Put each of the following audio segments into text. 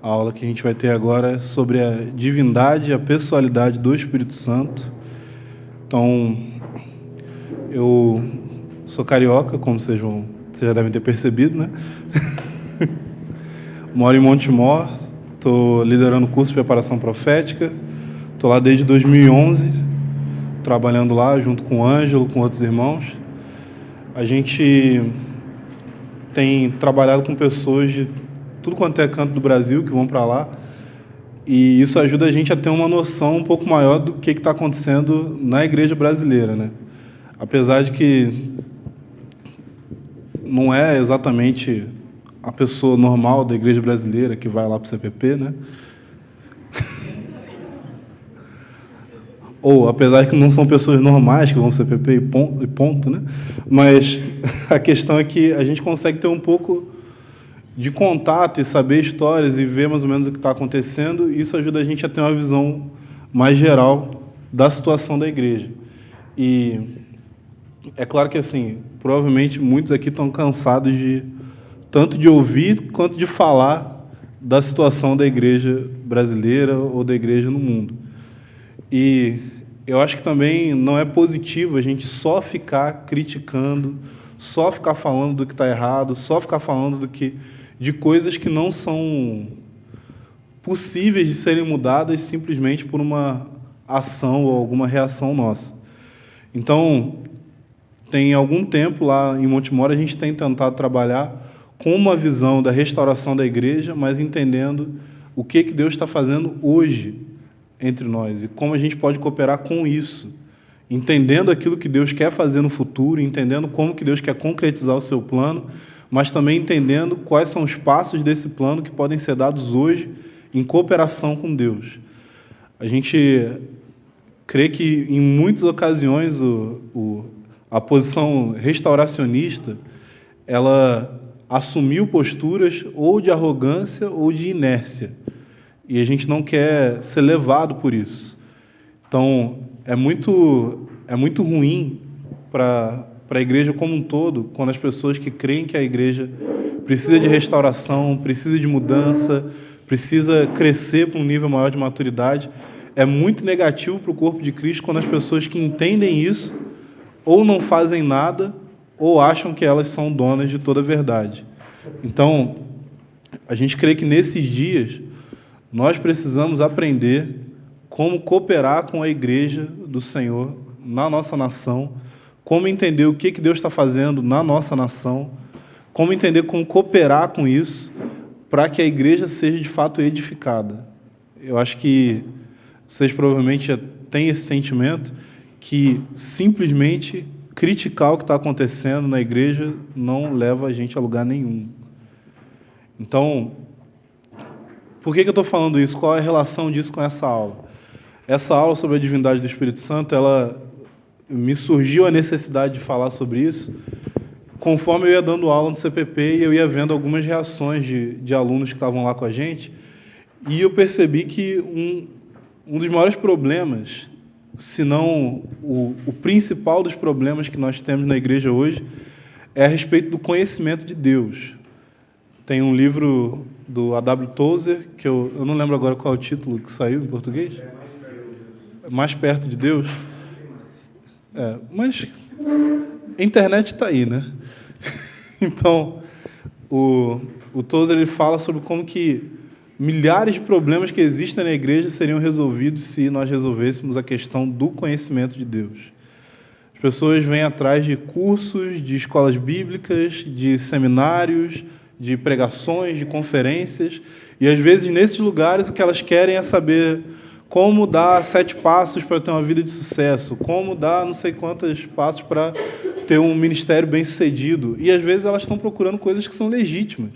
A aula que a gente vai ter agora é sobre a divindade e a pessoalidade do Espírito Santo. Então, eu sou carioca, como vocês já devem ter percebido, né? Moro em Montemor, estou liderando o curso de preparação profética, estou lá desde 2011, trabalhando lá junto com o Ângelo, com outros irmãos. A gente tem trabalhado com pessoas de tudo quanto é canto do Brasil que vão para lá, e isso ajuda a gente a ter uma noção um pouco maior do que está acontecendo na igreja brasileira, né? Apesar de que não é exatamente a pessoa normal da igreja brasileira que vai lá para o CPP, né? Ou, apesar de que não são pessoas normais que vão para o CPP e ponto, né? Mas a questão é que a gente consegue ter um pouco de contato e saber histórias e ver mais ou menos o que está acontecendo, e isso ajuda a gente a ter uma visão mais geral da situação da igreja. E é claro que, assim, provavelmente muitos aqui estão cansados tanto de ouvir quanto de falar da situação da igreja brasileira ou da igreja no mundo. E eu acho que também não é positivo a gente só ficar criticando, só ficar falando do que está errado, só ficar falando de coisas que não são possíveis de serem mudadas simplesmente por uma ação ou alguma reação nossa. Então, tem algum tempo lá em Montemor, a gente tem tentado trabalhar com uma visão da restauração da igreja, mas entendendo o que Deus está fazendo hoje entre nós e como a gente pode cooperar com isso, entendendo aquilo que Deus quer fazer no futuro, entendendo como que Deus quer concretizar o seu plano, mas também entendendo quais são os passos desse plano que podem ser dados hoje em cooperação com Deus. A gente crê que, em muitas ocasiões, a posição restauracionista, ela assumiu posturas ou de arrogância ou de inércia, e a gente não quer ser levado por isso. Então, é muito ruim para a igreja como um todo, quando as pessoas que creem que a igreja precisa de restauração, precisa de mudança, precisa crescer para um nível maior de maturidade, é muito negativo para o corpo de Cristo quando as pessoas que entendem isso ou não fazem nada ou acham que elas são donas de toda a verdade. Então, a gente crê que nesses dias nós precisamos aprender como cooperar com a igreja do Senhor na nossa nação, como entender o que Deus está fazendo na nossa nação, como entender como cooperar com isso, para que a igreja seja de fato edificada. Eu acho que vocês provavelmente já têm esse sentimento, que simplesmente criticar o que está acontecendo na igreja não leva a gente a lugar nenhum. Então, por que eu estou falando isso? Qual é a relação disso com essa aula? Essa aula sobre a divindade do Espírito Santo, ela me surgiu a necessidade de falar sobre isso conforme eu ia dando aula no CPP e eu ia vendo algumas reações de alunos que estavam lá com a gente, e eu percebi que um dos maiores problemas, se não o principal dos problemas que nós temos na igreja hoje, é a respeito do conhecimento de Deus. Tem um livro do A.W. Tozer, que eu não lembro agora qual é o título que saiu em português. Mais perto de Deus. Mas a internet está aí, né? Então, o Tozer ele fala sobre como que milhares de problemas que existem na igreja seriam resolvidos se nós resolvêssemos a questão do conhecimento de Deus. As pessoas vêm atrás de cursos, de escolas bíblicas, de seminários, de pregações, de conferências, e às vezes nesses lugares o que elas querem é saber como dar 7 passos para ter uma vida de sucesso, como dar não sei quantos passos para ter um ministério bem-sucedido, e às vezes elas estão procurando coisas que são legítimas.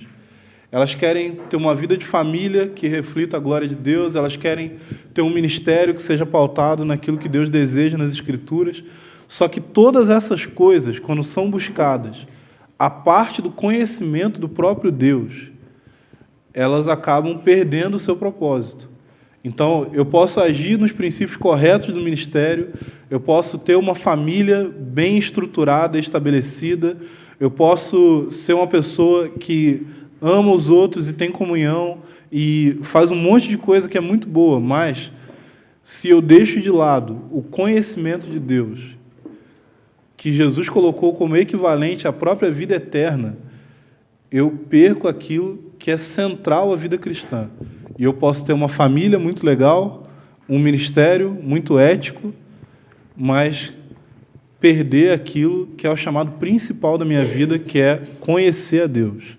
Elas querem ter uma vida de família que reflita a glória de Deus, elas querem ter um ministério que seja pautado naquilo que Deus deseja nas Escrituras, só que todas essas coisas, quando são buscadas a parte do conhecimento do próprio Deus, elas acabam perdendo o seu propósito. Então, eu posso agir nos princípios corretos do ministério, eu posso ter uma família bem estruturada, estabelecida, eu posso ser uma pessoa que ama os outros e tem comunhão e faz um monte de coisa que é muito boa, mas se eu deixo de lado o conhecimento de Deus, que Jesus colocou como equivalente à própria vida eterna, eu perco aquilo que é central à vida cristã. E eu posso ter uma família muito legal, um ministério muito ético, mas perder aquilo que é o chamado principal da minha vida, que é conhecer a Deus.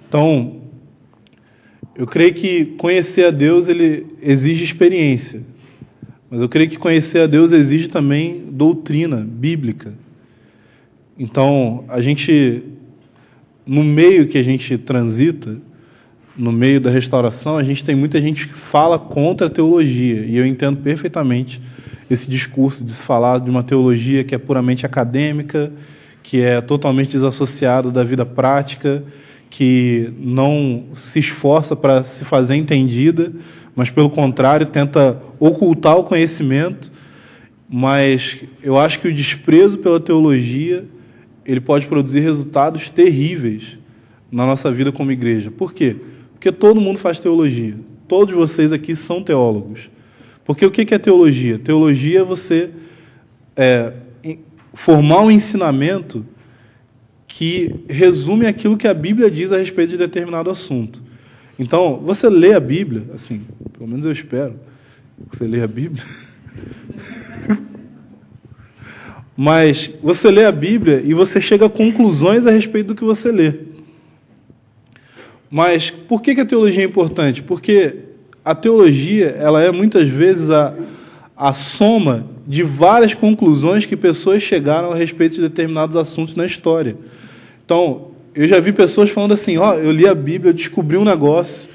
Então, eu creio que conhecer a Deus ele exige experiência, mas eu creio que conhecer a Deus exige também doutrina bíblica. Então, a gente, no meio que a gente transita, no meio da restauração, a gente tem muita gente que fala contra a teologia, e eu entendo perfeitamente esse discurso de se falar de uma teologia que é puramente acadêmica, que é totalmente desassociada da vida prática, que não se esforça para se fazer entendida, mas, pelo contrário, tenta ocultar o conhecimento. Mas eu acho que o desprezo pela teologia ele pode produzir resultados terríveis na nossa vida como igreja. Por quê? Porque todo mundo faz teologia. Todos vocês aqui são teólogos. Porque o que é teologia? Teologia é você formar um ensinamento que resume aquilo que a Bíblia diz a respeito de determinado assunto. Então, você lê a Bíblia, assim, pelo menos eu espero que você lê a Bíblia, mas você lê a Bíblia e você chega a conclusões a respeito do que você lê. Mas por que a teologia é importante? Porque a teologia ela é muitas vezes a soma de várias conclusões que pessoas chegaram a respeito de determinados assuntos na história. Então, eu já vi pessoas falando assim, eu li a Bíblia, eu descobri um negócio.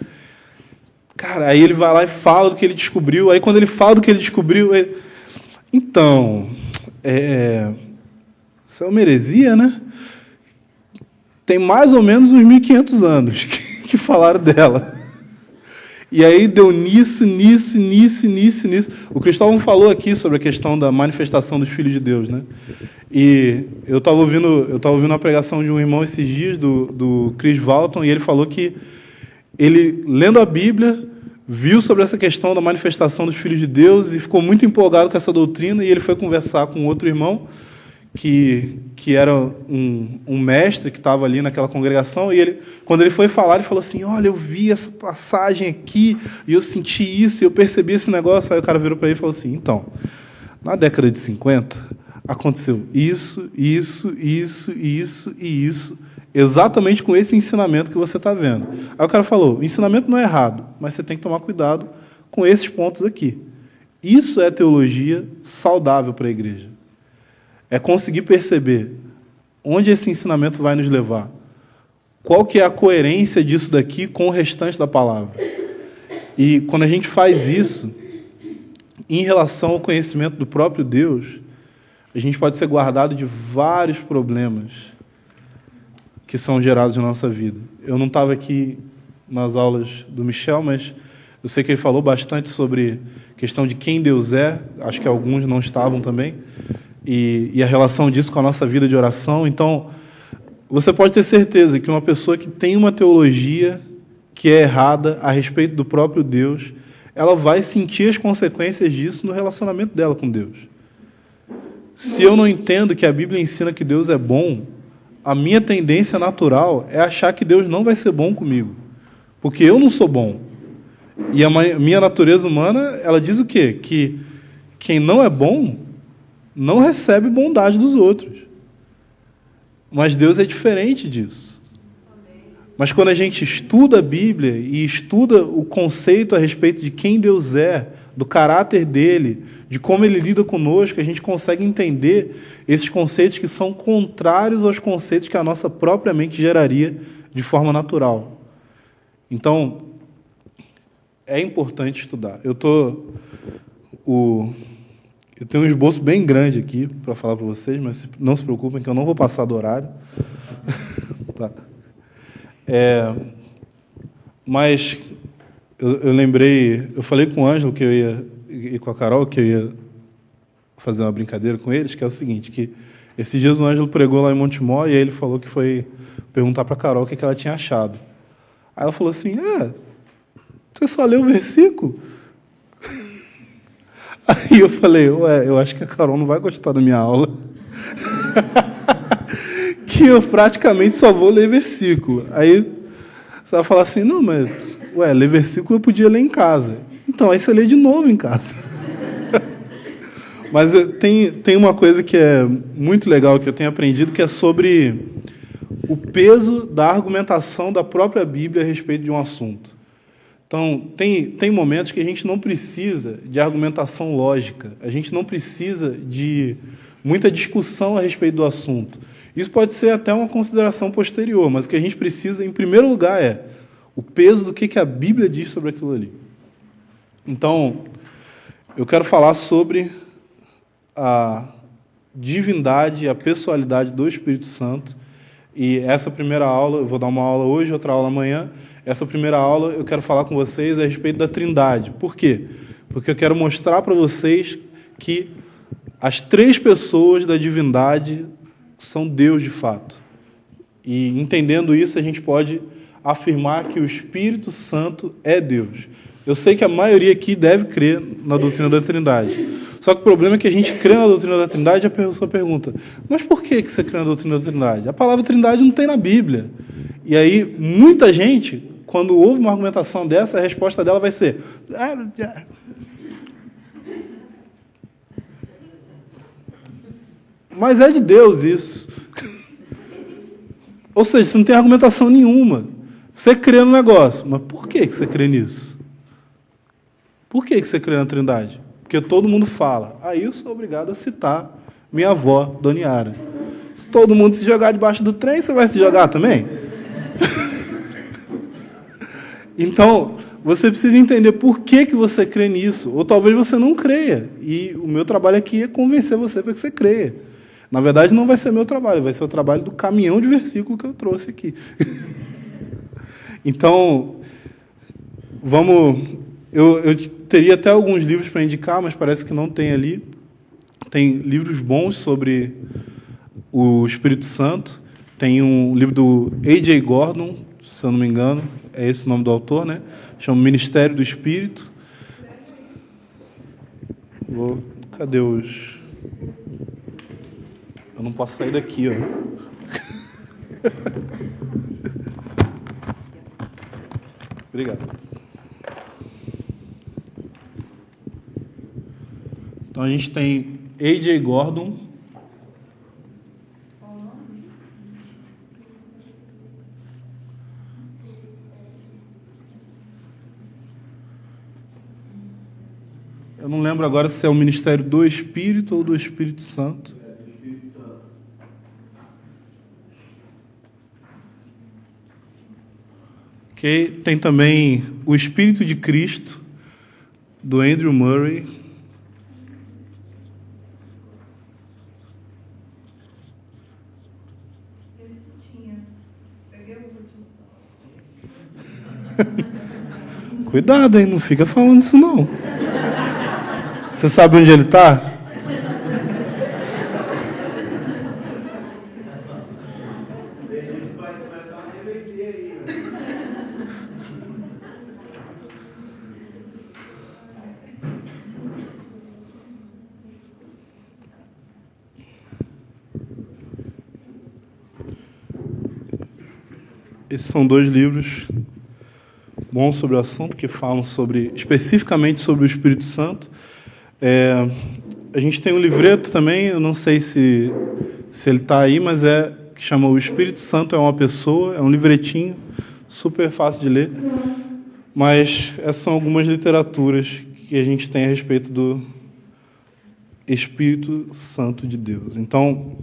Cara, aí ele vai lá e fala do que ele descobriu. Aí, quando ele fala do que ele descobriu, então, isso é uma heresia, né? Tem mais ou menos uns 1.500 anos que falaram dela. E aí deu nisso. O Cristóvão falou aqui sobre a questão da manifestação dos filhos de Deus, né? E eu estava ouvindo uma pregação de um irmão esses dias, do Chris Walton, e ele falou que ele, lendo a Bíblia, viu sobre essa questão da manifestação dos filhos de Deus e ficou muito empolgado com essa doutrina, e ele foi conversar com outro irmão, que era um mestre que estava ali naquela congregação, e quando ele foi falar, ele falou assim, olha, eu vi essa passagem aqui, e eu senti isso, e eu percebi esse negócio. Aí o cara virou para ele e falou assim, então, na década de 50, aconteceu isso, exatamente com esse ensinamento que você está vendo. Aí o cara falou, o ensinamento não é errado, mas você tem que tomar cuidado com esses pontos aqui. Isso é teologia saudável para a igreja. É conseguir perceber onde esse ensinamento vai nos levar. Qual que é a coerência disso daqui com o restante da palavra. E quando a gente faz isso, em relação ao conhecimento do próprio Deus, a gente pode ser guardado de vários problemas que são gerados na nossa vida. Eu não estava aqui nas aulas do Michel, mas eu sei que ele falou bastante sobre a questão de quem Deus é. Acho que alguns não estavam também. E a relação disso com a nossa vida de oração. Então, você pode ter certeza que uma pessoa que tem uma teologia que é errada a respeito do próprio Deus, ela vai sentir as consequências disso no relacionamento dela com Deus. Se eu não entendo que a Bíblia ensina que Deus é bom, a minha tendência natural é achar que Deus não vai ser bom comigo, porque eu não sou bom. E a minha natureza humana, ela diz o quê? Que quem não é bom não recebe bondade dos outros. Mas Deus é diferente disso. Mas quando a gente estuda a Bíblia e estuda o conceito a respeito de quem Deus é, do caráter dele, de como ele lida conosco, a gente consegue entender esses conceitos que são contrários aos conceitos que a nossa própria mente geraria de forma natural. Então, é importante estudar. Eu tenho um esboço bem grande aqui para falar para vocês, mas não se preocupem que eu não vou passar do horário. Tá. Mas eu lembrei, eu falei com o Ângelo que eu ia, e com a Carol que eu ia fazer uma brincadeira com eles, que é o seguinte, que esses dias o Ângelo pregou lá em Montemor e aí ele falou que foi perguntar para a Carol o que ela tinha achado. Aí ela falou assim, você só leu o versículo? Aí eu falei, eu acho que a Carol não vai gostar da minha aula. Que eu praticamente só vou ler versículo. Aí você vai falar assim, não, mas ler versículo eu podia ler em casa. Então, aí você lê de novo em casa. Mas tem uma coisa que é muito legal que eu tenho aprendido, que é sobre o peso da argumentação da própria Bíblia a respeito de um assunto. Então, tem momentos que a gente não precisa de argumentação lógica, a gente não precisa de muita discussão a respeito do assunto. Isso pode ser até uma consideração posterior, mas o que a gente precisa, em primeiro lugar, é o peso do que a Bíblia diz sobre aquilo ali. Então, eu quero falar sobre a divindade e a pessoalidade do Espírito Santo. E essa primeira aula, eu vou dar uma aula hoje, outra aula amanhã. Essa primeira aula eu quero falar com vocês a respeito da Trindade. Por quê? Porque eu quero mostrar para vocês que as três pessoas da divindade são Deus de fato. E entendendo isso, a gente pode afirmar que o Espírito Santo é Deus. Eu sei que a maioria aqui deve crer na doutrina da Trindade. Só que o problema é que a gente crê na doutrina da Trindade e a pessoa pergunta, mas por que você crê na doutrina da Trindade? A palavra Trindade não tem na Bíblia. E aí, muita gente, quando ouve uma argumentação dessa, a resposta dela vai ser... Mas é de Deus isso. Ou seja, você não tem argumentação nenhuma. Você crê no negócio, mas por que você crê nisso? Por que você crê na Trindade? Porque todo mundo fala. Aí eu sou obrigado a citar minha avó, Dona Yara. Se todo mundo se jogar debaixo do trem, você vai se jogar também? Então, você precisa entender por que você crê nisso. Ou talvez você não creia. E o meu trabalho aqui é convencer você para que você creia. Na verdade, não vai ser meu trabalho, vai ser o trabalho do caminhão de versículo que eu trouxe aqui. Então, vamos... Eu teria até alguns livros para indicar, mas parece que não tem ali. Tem livros bons sobre o Espírito Santo. Tem um livro do A.J. Gordon, se eu não me engano, é esse o nome do autor, né? Chama Ministério do Espírito. Cadê os... Eu não posso sair daqui, ó. Obrigado. Então, a gente tem A.J. Gordon. Eu não lembro agora se é o Ministério do Espírito ou do Espírito Santo. Okay. Tem também o Espírito de Cristo, do Andrew Murray. Cuidado, hein? Não fica falando isso, não. Você sabe onde ele está? Esses são dois livros bons sobre o assunto, que falam especificamente sobre o Espírito Santo. A gente tem um livreto também, eu não sei se ele está aí, mas que chama O Espírito Santo é uma Pessoa, é um livretinho, super fácil de ler, mas essas são algumas literaturas que a gente tem a respeito do Espírito Santo de Deus. Então,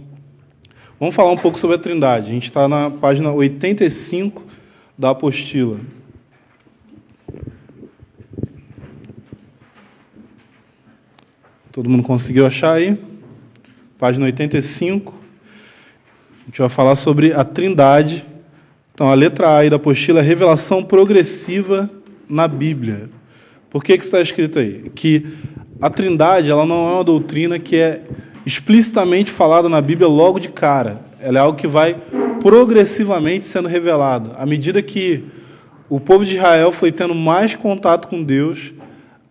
vamos falar um pouco sobre a Trindade. A gente está na página 85 da apostila. Todo mundo conseguiu achar aí? Página 85. A gente vai falar sobre a Trindade. Então, a letra A aí da apostila é revelação progressiva na Bíblia. Por que está escrito aí? Que a Trindade ela não é uma doutrina que é explicitamente falada na Bíblia logo de cara. Ela é algo que vai progressivamente sendo revelado. À medida que o povo de Israel foi tendo mais contato com Deus,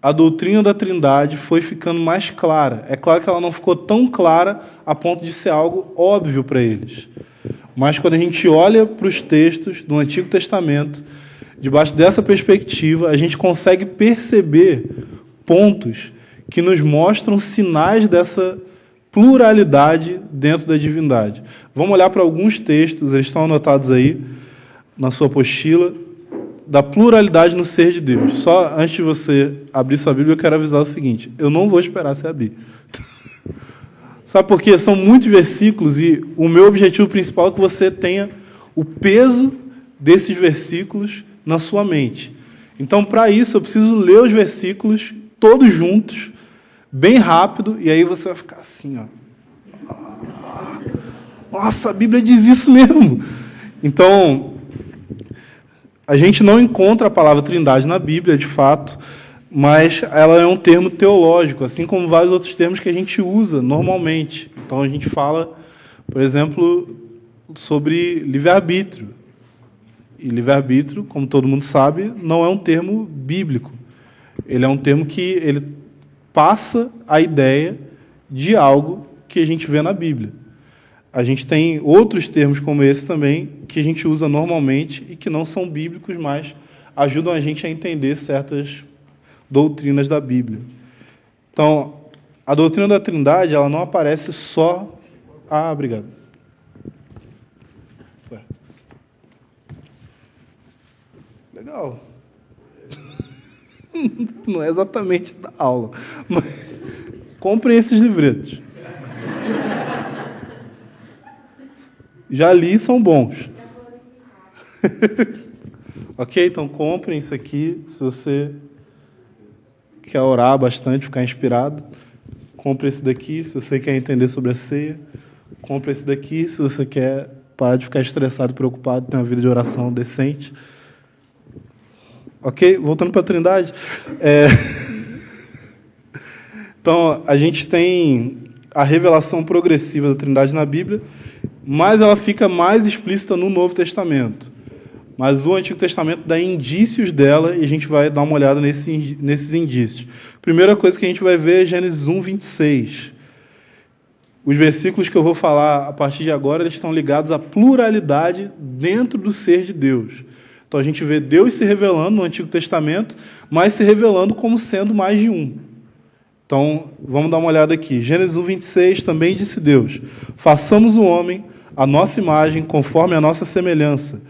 a doutrina da Trindade foi ficando mais clara. É claro que ela não ficou tão clara a ponto de ser algo óbvio para eles. Mas quando a gente olha para os textos do Antigo Testamento, debaixo dessa perspectiva, a gente consegue perceber pontos que nos mostram sinais dessa pluralidade dentro da divindade. Vamos olhar para alguns textos, eles estão anotados aí na sua apostila, da pluralidade no ser de Deus. Só antes de você abrir sua Bíblia, eu quero avisar o seguinte: eu não vou esperar você abrir. Sabe por quê? São muitos versículos e o meu objetivo principal é que você tenha o peso desses versículos na sua mente. Então, para isso, eu preciso ler os versículos todos juntos, bem rápido, e aí você vai ficar assim, ó. Nossa, a Bíblia diz isso mesmo. Então, a gente não encontra a palavra Trindade na Bíblia, de fato, mas ela é um termo teológico, assim como vários outros termos que a gente usa normalmente. Então, a gente fala, por exemplo, sobre livre-arbítrio. E livre-arbítrio, como todo mundo sabe, não é um termo bíblico. Ele é um termo que ele passa a ideia de algo que a gente vê na Bíblia. A gente tem outros termos como esse também, que a gente usa normalmente e que não são bíblicos, mas ajudam a gente a entender certas doutrinas da Bíblia. Então, a doutrina da Trindade, ela não aparece só... Ah, obrigado. Ué. Legal. Não é exatamente da aula, mas comprem esses livretos. Já li, são bons. Ok? Então comprem isso aqui, se você quer orar bastante, ficar inspirado. Compre esse daqui, se você quer entender sobre a ceia. Compre esse daqui, se você quer parar de ficar estressado, preocupado, ter uma vida de oração decente. Ok? Voltando para a Trindade. Então, a gente tem a revelação progressiva da Trindade na Bíblia, mas ela fica mais explícita no Novo Testamento. Mas o Antigo Testamento dá indícios dela e a gente vai dar uma olhada nesses indícios. Primeira coisa que a gente vai ver é Gênesis 1, 26. Os versículos que eu vou falar a partir de agora, eles estão ligados à pluralidade dentro do ser de Deus. Então a gente vê Deus se revelando no Antigo Testamento, mas se revelando como sendo mais de um. Então, vamos dar uma olhada aqui. Gênesis 1, 26, também disse Deus: façamos o homem à nossa imagem, conforme a nossa semelhança.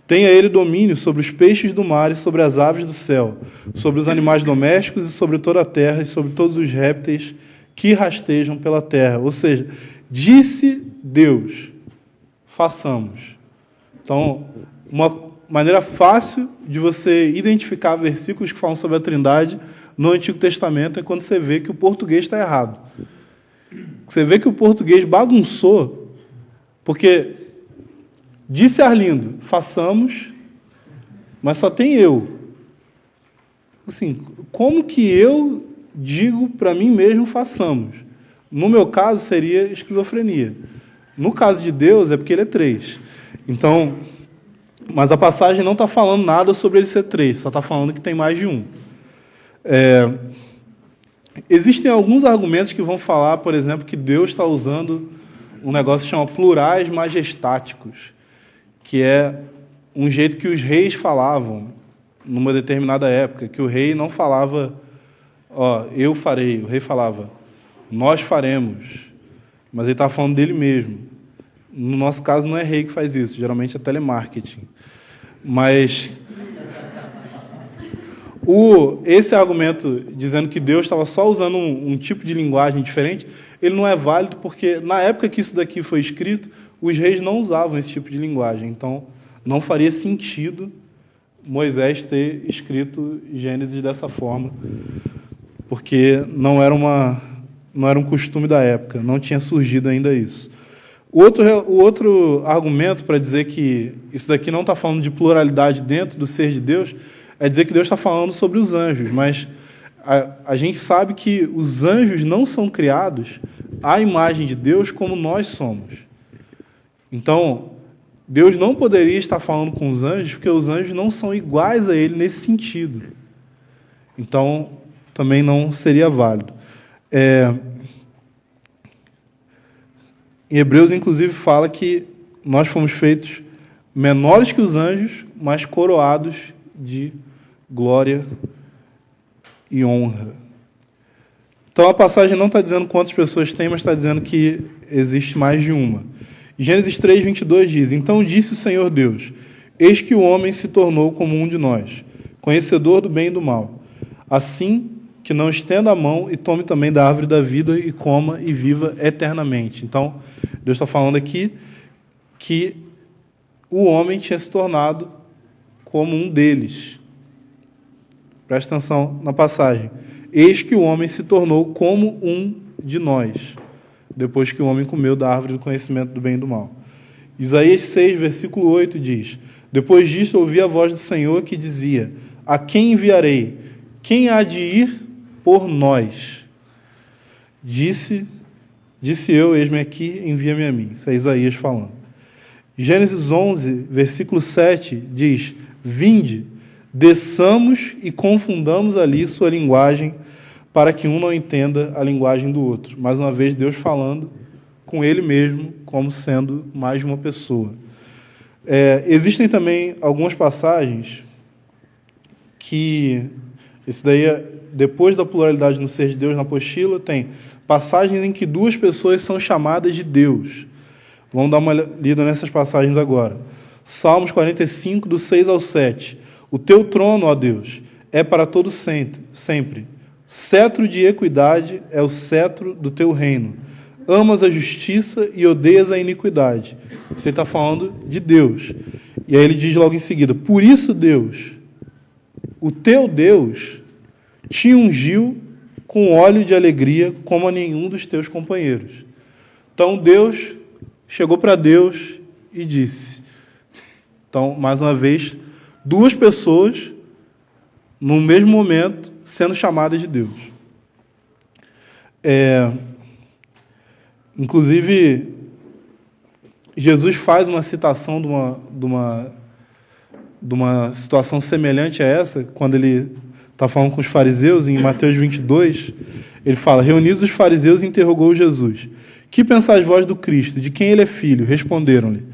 Tenha ele domínio sobre os peixes do mar e sobre as aves do céu, sobre os animais domésticos e sobre toda a terra e sobre todos os répteis que rastejam pela terra. Ou seja, disse Deus, façamos. Então, uma maneira fácil de você identificar versículos que falam sobre a Trindade no Antigo Testamento é quando você vê que o português está errado. Você vê que o português bagunçou, porque disse Arlindo, façamos, mas só tem eu. Assim, como que eu digo para mim mesmo, façamos? No meu caso, seria esquizofrenia. No caso de Deus, é porque ele é 3. Então, mas a passagem não está falando nada sobre ele ser 3, só está falando que tem mais de um. Existem alguns argumentos que vão falar, por exemplo, que Deus está usando um negócio que chama plurais majestáticos, que é um jeito que os reis falavam numa determinada época, que o rei não falava, eu farei, o rei falava, nós faremos, mas ele estava falando dele mesmo. No nosso caso, não é rei que faz isso, geralmente é telemarketing. Mas esse argumento dizendo que Deus estava só usando um tipo de linguagem diferente, ele não é válido porque, na época que isso daqui foi escrito, os reis não usavam esse tipo de linguagem. Então, não faria sentido Moisés ter escrito Gênesis dessa forma, porque não era um costume da época, não tinha surgido ainda isso. O outro argumento para dizer que isso daqui não está falando de pluralidade dentro do ser de Deus é dizer que Deus está falando sobre os anjos, mas a gente sabe que os anjos não são criados à imagem de Deus como nós somos. Então, Deus não poderia estar falando com os anjos, porque os anjos não são iguais a ele nesse sentido. Então, também não seria válido. Em Hebreus, inclusive, fala que nós fomos feitos menores que os anjos, mas coroados de glória e honra. Então, a passagem não está dizendo quantas pessoas tem, mas está dizendo que existe mais de uma. Gênesis 3, 22 diz: Então disse o Senhor Deus, eis que o homem se tornou como um de nós, conhecedor do bem e do mal. Assim que não estenda a mão e tome também da árvore da vida e coma e viva eternamente. Então, Deus está falando aqui que o homem tinha se tornado como um deles. Presta atenção na passagem. Eis que o homem se tornou como um de nós, depois que o homem comeu da árvore do conhecimento do bem e do mal. Isaías 6, versículo 8 diz: Depois disto ouvi a voz do Senhor que dizia: A quem enviarei? Quem há de ir por nós? Disse eu, eis-me aqui, envia-me a mim. Isso é Isaías falando. Gênesis 11, versículo 7 diz: Vinde, desçamos e confundamos ali sua linguagem, para que um não entenda a linguagem do outro. Mais uma vez, Deus falando com Ele mesmo, como sendo mais de uma pessoa. Existem também algumas passagens que, isso daí, depois da pluralidade no ser de Deus, na apostila, tem passagens em que duas pessoas são chamadas de Deus. Vamos dar uma lida nessas passagens agora. Salmos 45, do 6 ao 7. O teu trono, ó Deus, é para todo sempre. Cetro de equidade é o cetro do teu reino. Amas a justiça e odeias a iniquidade. Você está falando de Deus. E aí ele diz logo em seguida: Por isso, Deus, o teu Deus, te ungiu com óleo de alegria como a nenhum dos teus companheiros. Então Deus chegou para Deus e disse. Então, mais uma vez, duas pessoas no mesmo momento sendo chamadas de Deus. Inclusive, Jesus faz uma citação de uma situação semelhante a essa, quando ele está falando com os fariseus, em Mateus 22, ele fala: Reunidos os fariseus, interrogou Jesus: Que pensais vós do Cristo? De quem ele é filho? Responderam-lhe: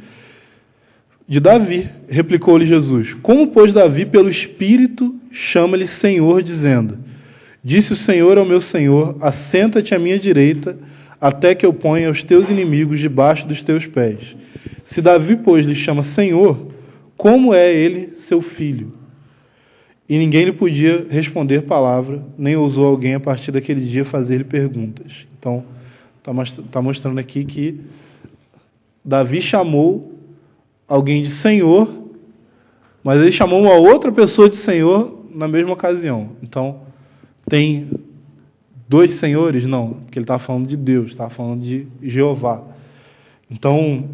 De Davi. Replicou-lhe Jesus: Como, pois, Davi, pelo Espírito, chama-lhe Senhor, dizendo: Disse o Senhor ao meu Senhor: Assenta-te à minha direita, até que eu ponha os teus inimigos debaixo dos teus pés. Se Davi, pois, lhe chama Senhor, como é ele seu filho? E ninguém lhe podia responder palavra, nem ousou alguém, a partir daquele dia, fazer-lhe perguntas. Então, está mostrando aqui que Davi chamou alguém de Senhor, mas ele chamou uma outra pessoa de Senhor na mesma ocasião. Então, tem dois senhores? Não, porque ele está falando de Deus, está falando de Jeová. Então,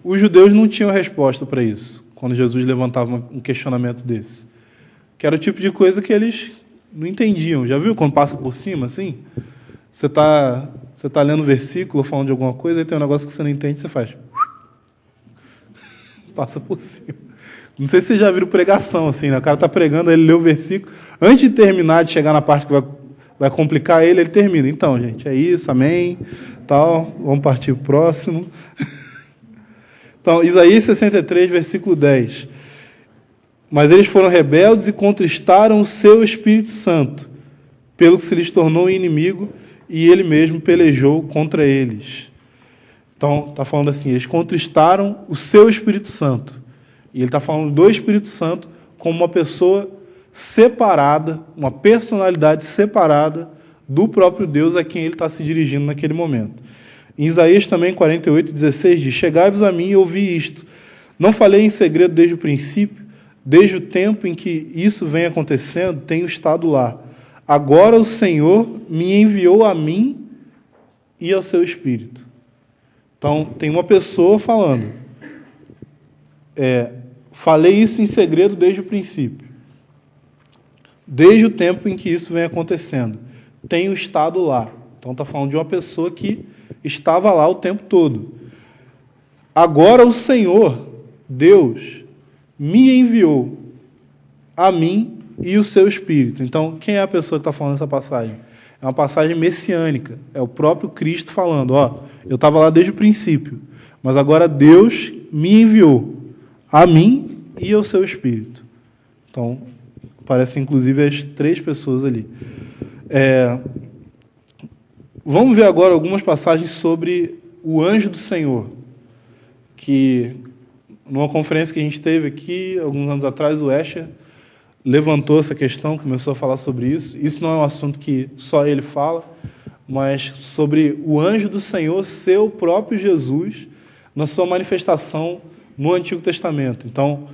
os judeus não tinham resposta para isso, quando Jesus levantava um questionamento desse. Que era o tipo de coisa que eles não entendiam. Já viu quando passa por cima, assim? Você está lendo versículo, falando de alguma coisa, aí tem um negócio que você não entende, você faz. Passa por cima. Não sei se vocês já viram pregação, assim, né? O cara está pregando, aí ele lê o versículo. Antes de terminar, de chegar na parte que vai complicar ele termina. Então, gente, é isso, amém, tal, vamos partir para o próximo. Então, Isaías 63, versículo 10. Mas eles foram rebeldes e contristaram o seu Espírito Santo, pelo que se lhes tornou inimigo, e ele mesmo pelejou contra eles. Então, está falando assim, eles contristaram o seu Espírito Santo. E ele está falando do Espírito Santo como uma pessoa separada, uma personalidade separada do próprio Deus a quem ele está se dirigindo naquele momento. Em Isaías também, 48, 16, diz: Chegai-vos a mim e ouvi isto. Não falei em segredo desde o princípio, desde o tempo em que isso vem acontecendo, tenho estado lá. Agora o Senhor me enviou a mim e ao seu Espírito. Então, tem uma pessoa falando. Falei isso em segredo desde o princípio. Desde o tempo em que isso vem acontecendo. Tenho estado lá. Então, está falando de uma pessoa que estava lá o tempo todo. Agora o Senhor, Deus, me enviou a mim e o seu Espírito. Então, quem é a pessoa que está falando essa passagem? É uma passagem messiânica. É o próprio Cristo falando, eu estava lá desde o princípio, mas agora Deus me enviou a mim e ao seu Espírito. Então, parece inclusive as 3 pessoas ali. Vamos ver agora algumas passagens sobre o anjo do Senhor, que numa conferência que a gente teve aqui, alguns anos atrás, o Escher levantou essa questão, começou a falar sobre isso. Isso não é um assunto que só ele fala, mas sobre o anjo do Senhor ser o próprio Jesus na sua manifestação no Antigo Testamento. Então,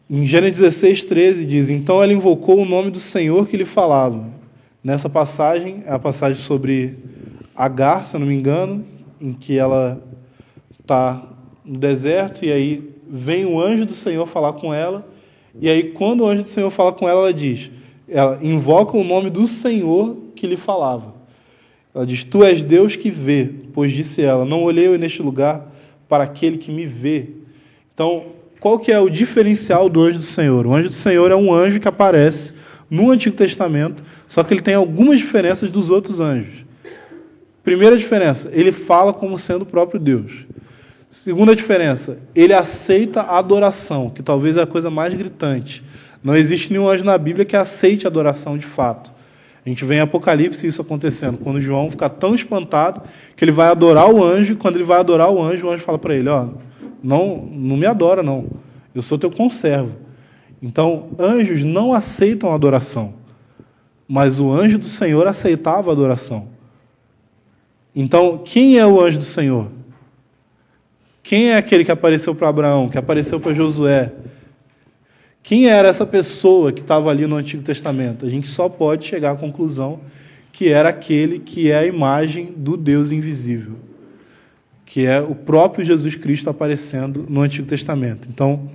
em Gênesis 16:13 diz, então ela invocou o nome do Senhor que lhe falava. Nessa passagem, é a passagem sobre Agar, se eu não me engano, em que ela está no deserto, e aí vem o anjo do Senhor falar com ela, e aí quando o anjo do Senhor fala com ela, ela invoca o nome do Senhor que lhe falava. Ela diz, tu és Deus que vê, pois disse ela, não olhei eu neste lugar para aquele que me vê. Então, qual que é o diferencial do anjo do Senhor? O anjo do Senhor é um anjo que aparece no Antigo Testamento, só que ele tem algumas diferenças dos outros anjos. Primeira diferença, ele fala como sendo o próprio Deus. Segunda diferença, ele aceita a adoração, que talvez é a coisa mais gritante. Não existe nenhum anjo na Bíblia que aceite a adoração de fato. A gente vê em Apocalipse isso acontecendo, quando João fica tão espantado que ele vai adorar o anjo, e quando ele vai adorar o anjo fala para ele, não me adora não, eu sou teu conservo. Então, anjos não aceitam a adoração, mas o anjo do Senhor aceitava a adoração. Então, quem é o anjo do Senhor? Quem é aquele que apareceu para Abraão, que apareceu para Josué? Quem era essa pessoa que estava ali no Antigo Testamento? A gente só pode chegar à conclusão que era aquele que é a imagem do Deus invisível, que é o próprio Jesus Cristo aparecendo no Antigo Testamento. Então,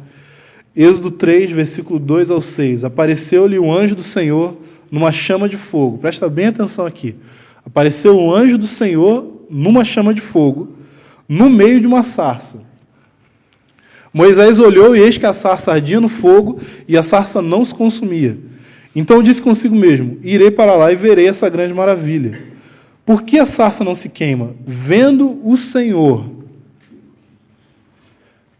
Êxodo 3, versículo 2 ao 6. Apareceu-lhe o anjo do Senhor numa chama de fogo. Presta bem atenção aqui. Apareceu o anjo do Senhor numa chama de fogo, no meio de uma sarça. Moisés olhou e eis que a sarça ardia no fogo e a sarça não se consumia. Então disse consigo mesmo, irei para lá e verei essa grande maravilha. Por que a sarça não se queima? Vendo o Senhor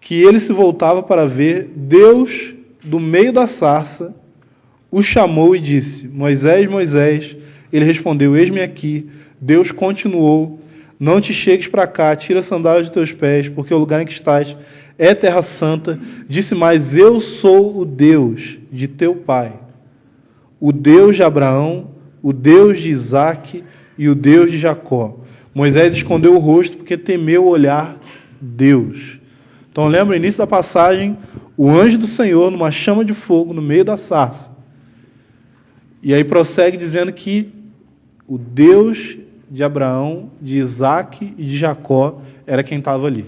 que ele se voltava para ver, Deus, do meio da sarça, o chamou e disse, Moisés, Moisés. Ele respondeu, eis-me aqui. Deus continuou, não te chegues para cá, tira a sandália de teus pés, porque o lugar em que estás é terra santa. Disse mais, eu sou o Deus de teu pai, o Deus de Abraão, o Deus de Isaque e o Deus de Jacó. Moisés escondeu o rosto porque temeu olhar Deus. Então lembra, no início da passagem, o anjo do Senhor numa chama de fogo no meio da sarça. E aí prossegue dizendo que o Deus de Abraão, de Isaque e de Jacó era quem estava ali.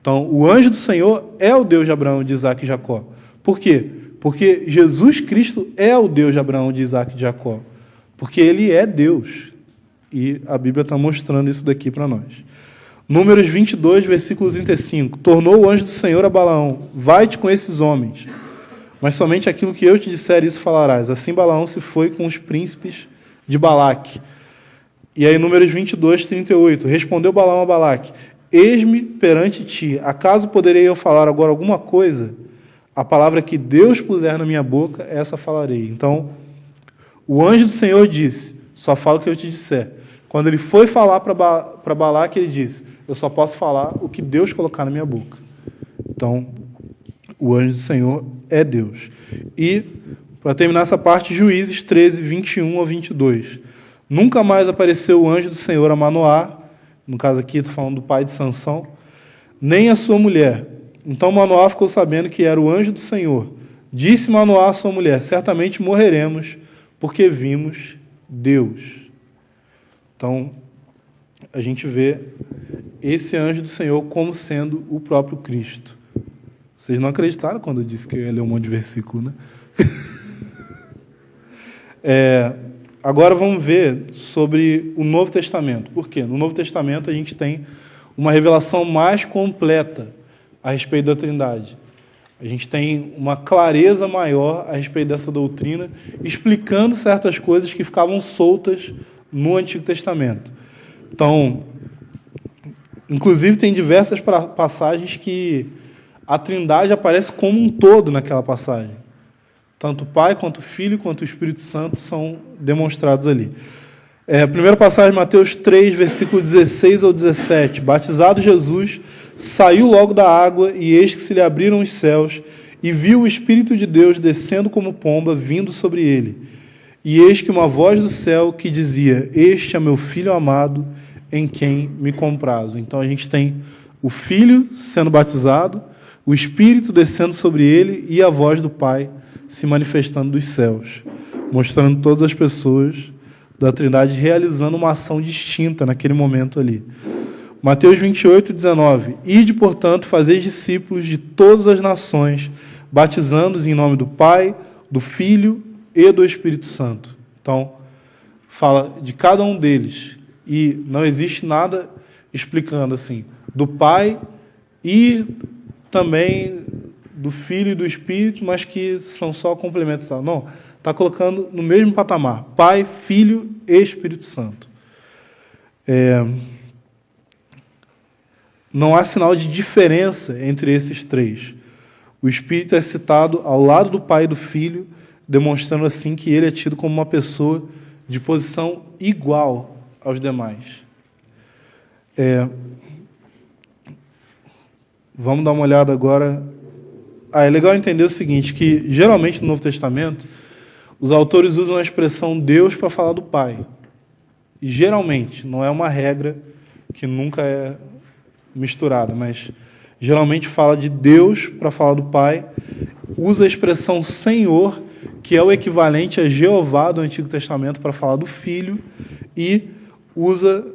Então, o anjo do Senhor é o Deus de Abraão, de Isaque e Jacó. Por quê? Porque Jesus Cristo é o Deus de Abraão, de Isaque e de Jacó. Porque ele é Deus. E a Bíblia está mostrando isso daqui para nós. Números 22, versículo 35. Tornou o anjo do Senhor a Balaão, vai-te com esses homens, mas somente aquilo que eu te disser, isso falarás. Assim Balaão se foi com os príncipes de Balaque. E aí, Números 22, 38. Respondeu Balaão a Balaque, eis-me perante ti, acaso poderei eu falar agora alguma coisa? A palavra que Deus puser na minha boca, essa falarei. Então, o anjo do Senhor disse, só fala o que eu te disser. Quando ele foi falar para Balaque, ele disse, eu só posso falar o que Deus colocar na minha boca. Então, o anjo do Senhor é Deus. E, para terminar essa parte, Juízes 13, 21 a 22. Nunca mais apareceu o anjo do Senhor a Manoá, no caso aqui estou falando do pai de Sansão, nem a sua mulher. Então Manoá ficou sabendo que era o anjo do Senhor. Disse Manoá à sua mulher, certamente morreremos, porque vimos Deus. Então, a gente vê esse anjo do Senhor como sendo o próprio Cristo. Vocês não acreditaram quando eu disse que eu ia ler um monte de versículo, né? agora vamos ver sobre o Novo Testamento. Por quê? No Novo Testamento a gente tem uma revelação mais completa a respeito da Trindade. A gente tem uma clareza maior a respeito dessa doutrina, explicando certas coisas que ficavam soltas no Antigo Testamento. Então, inclusive, tem diversas passagens que a Trindade aparece como um todo naquela passagem. Tanto o Pai, quanto o Filho, quanto o Espírito Santo são demonstrados ali. A primeira passagem, Mateus 3, versículo 16 ao 17. Batizado Jesus, saiu logo da água, e eis que se lhe abriram os céus, e viu o Espírito de Deus descendo como pomba, vindo sobre ele. E eis que uma voz do céu que dizia: Este é meu Filho amado, em quem me comprazo. Então a gente tem o Filho sendo batizado, o Espírito descendo sobre ele e a voz do Pai se manifestando dos céus, mostrando todas as pessoas da Trindade realizando uma ação distinta naquele momento ali. Mateus 28, 19. Ide, portanto, fazeis discípulos de todas as nações, batizando-os em nome do Pai, do Filho e do Espírito Santo. Então, fala de cada um deles. E não existe nada explicando assim, do Pai e também do Filho e do Espírito, mas que são só complementos. Não, está colocando no mesmo patamar, Pai, Filho e Espírito Santo. Não há sinal de diferença entre esses três. O Espírito é citado ao lado do Pai e do Filho, demonstrando assim que ele é tido como uma pessoa de posição igual aos demais. Vamos dar uma olhada agora. É legal entender o seguinte, que geralmente no Novo Testamento, os autores usam a expressão Deus para falar do Pai. E geralmente, não é uma regra que nunca é misturada, mas geralmente fala de Deus para falar do Pai, usa a expressão Senhor, que é o equivalente a Jeová do Antigo Testamento, para falar do Filho, e usa...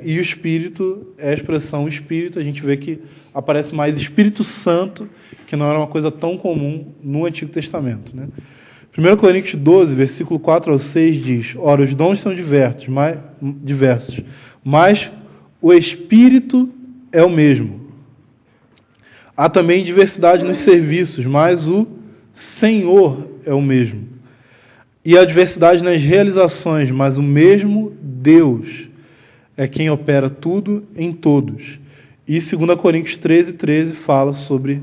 e o Espírito é a expressão Espírito. A gente vê que aparece mais Espírito Santo, que não era uma coisa tão comum no Antigo Testamento, né? 1 Coríntios 12, versículo 4 ao 6 diz: Ora, os dons são diversos, mas o Espírito é o mesmo. Há também diversidade nos serviços, mas o Senhor é o mesmo. E há diversidade nas realizações, mas o mesmo Deus é quem opera tudo em todos. E 2 Coríntios 13, 13 fala sobre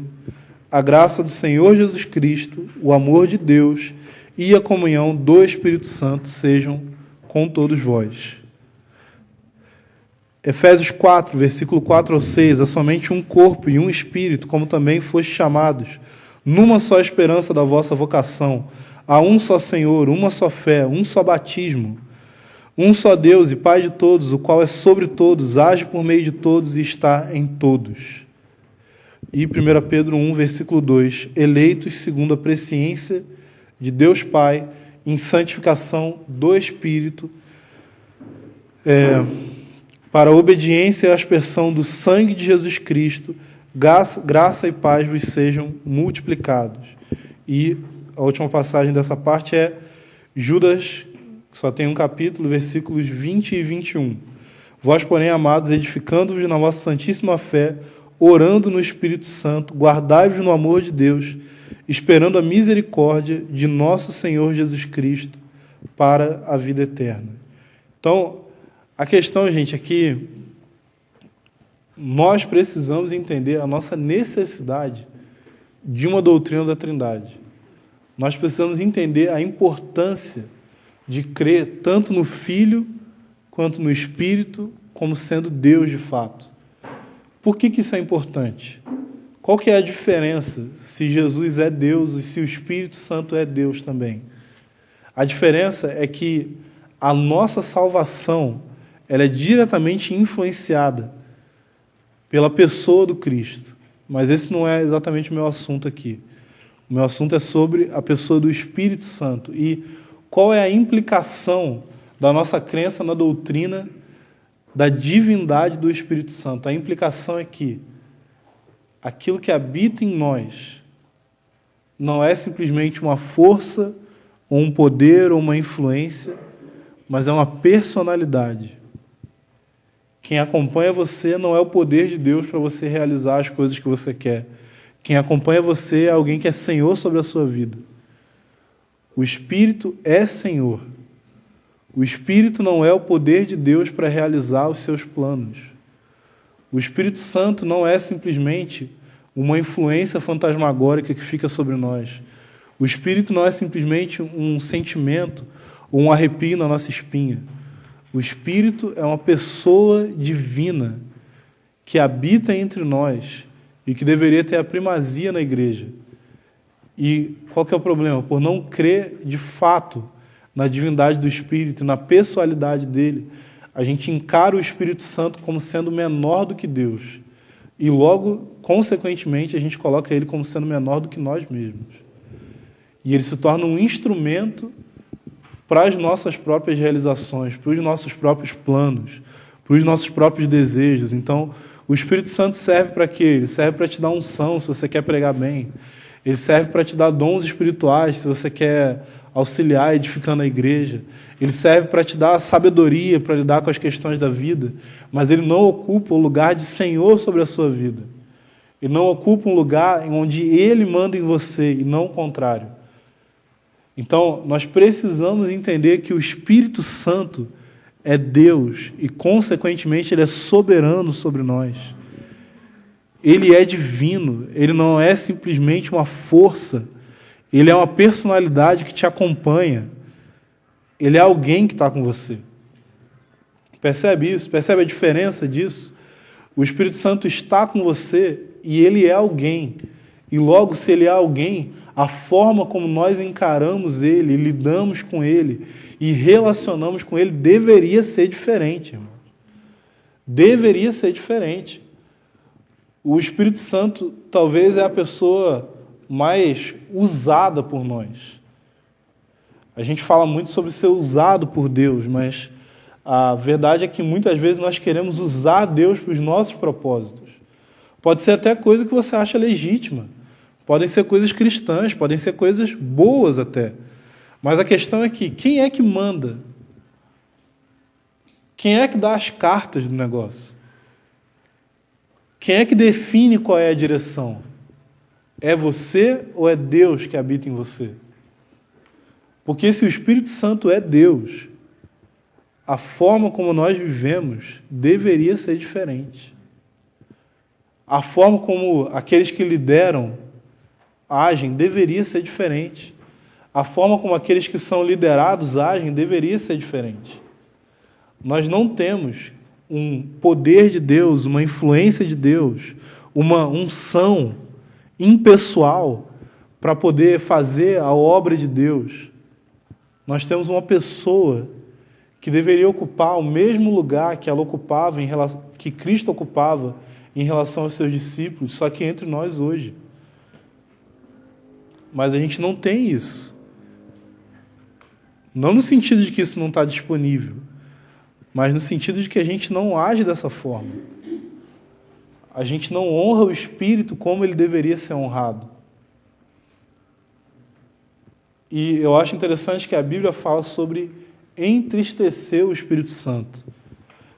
a graça do Senhor Jesus Cristo, o amor de Deus e a comunhão do Espírito Santo sejam com todos vós. Efésios 4, versículo 4 ao 6, há somente um corpo e um espírito, como também fostes chamados, numa só esperança da vossa vocação, há um só Senhor, uma só fé, um só batismo, um só Deus e Pai de todos, o qual é sobre todos, age por meio de todos e está em todos. E 1 Pedro 1, versículo 2, eleitos segundo a presciência de Deus Pai, em santificação do Espírito, para a obediência e a aspersão do sangue de Jesus Cristo, graça e paz vos sejam multiplicados. E a última passagem dessa parte é Judas, que só tem um capítulo, versículos 20 e 21. Vós, porém, amados, edificando-vos na vossa santíssima fé, orando no Espírito Santo, guardai-vos no amor de Deus, esperando a misericórdia de nosso Senhor Jesus Cristo para a vida eterna. Então, a questão, gente, é que nós precisamos entender a nossa necessidade de uma doutrina da Trindade. Nós precisamos entender a importância de crer tanto no Filho quanto no Espírito como sendo Deus de fato. Por que isso é importante? Qual que é a diferença se Jesus é Deus e se o Espírito Santo é Deus também? A diferença é que a nossa salvação ela é diretamente influenciada pela pessoa do Cristo. Mas esse não é exatamente o meu assunto aqui. O meu assunto é sobre a pessoa do Espírito Santo e qual é a implicação da nossa crença na doutrina da divindade do Espírito Santo. A implicação é que aquilo que habita em nós não é simplesmente uma força ou um poder, ou uma influência, mas é uma personalidade. Quem acompanha você não é o poder de Deus para você realizar as coisas que você quer. Quem acompanha você é alguém que é Senhor sobre a sua vida. O Espírito é Senhor. O Espírito não é o poder de Deus para realizar os seus planos. O Espírito Santo não é simplesmente uma influência fantasmagórica que fica sobre nós. O Espírito não é simplesmente um sentimento ou um arrepio na nossa espinha. O Espírito é uma pessoa divina que habita entre nós e que deveria ter a primazia na igreja. E qual que é o problema? Por não crer de fato na divindade do Espírito, na pessoalidade dele, a gente encara o Espírito Santo como sendo menor do que Deus. E logo, consequentemente, a gente coloca ele como sendo menor do que nós mesmos. E ele se torna um instrumento para as nossas próprias realizações, para os nossos próprios planos, para os nossos próprios desejos. Então, o Espírito Santo serve para quê? Ele serve para te dar unção, se você quer pregar bem. Ele serve para te dar dons espirituais, se você quer auxiliar edificando a igreja. Ele serve para te dar sabedoria para lidar com as questões da vida, mas ele não ocupa o lugar de Senhor sobre a sua vida. Ele não ocupa um lugar onde ele manda em você e não o contrário. Então, nós precisamos entender que o Espírito Santo é Deus e, consequentemente, ele é soberano sobre nós. Ele é divino, ele não é simplesmente uma força, ele é uma personalidade que te acompanha. Ele é alguém que está com você. Percebe isso? Percebe a diferença disso? O Espírito Santo está com você e ele é alguém. E logo, se ele é alguém, a forma como nós encaramos ele, lidamos com ele e relacionamos com ele deveria ser diferente, irmão. Deveria ser diferente. O Espírito Santo talvez é a pessoa mais usada por nós. A gente fala muito sobre ser usado por Deus, mas a verdade é que muitas vezes nós queremos usar Deus para os nossos propósitos. Pode ser até coisa que você acha legítima. Podem ser coisas cristãs, podem ser coisas boas até. Mas a questão é que quem é que manda? Quem é que dá as cartas do negócio? Quem é que define qual é a direção? É você ou é Deus que habita em você? Porque se o Espírito Santo é Deus, a forma como nós vivemos deveria ser diferente. A forma como aqueles que lideram agem deveria ser diferente. A forma como aqueles que são liderados agem deveria ser diferente. Nós não temos um poder de Deus, uma influência de Deus, uma unção impessoal para poder fazer a obra de Deus. Nós temos uma pessoa que deveria ocupar o mesmo lugar que ela ocupava, que Cristo ocupava em relação aos seus discípulos, só que entre nós hoje. Mas a gente não tem isso. Não no sentido de que isso não está disponível, mas no sentido de que a gente não age dessa forma. A gente não honra o Espírito como ele deveria ser honrado. E eu acho interessante que a Bíblia fala sobre entristecer o Espírito Santo.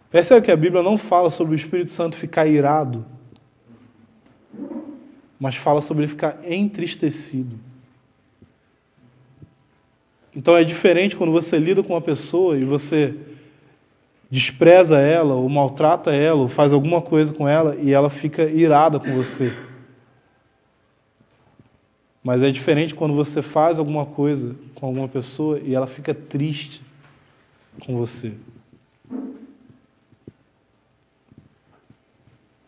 Percebe que a Bíblia não fala sobre o Espírito Santo ficar irado, mas fala sobre ele ficar entristecido. Então é diferente quando você lida com uma pessoa e você despreza ela, ou maltrata ela, ou faz alguma coisa com ela e ela fica irada com você. Mas é diferente quando você faz alguma coisa com alguma pessoa e ela fica triste com você.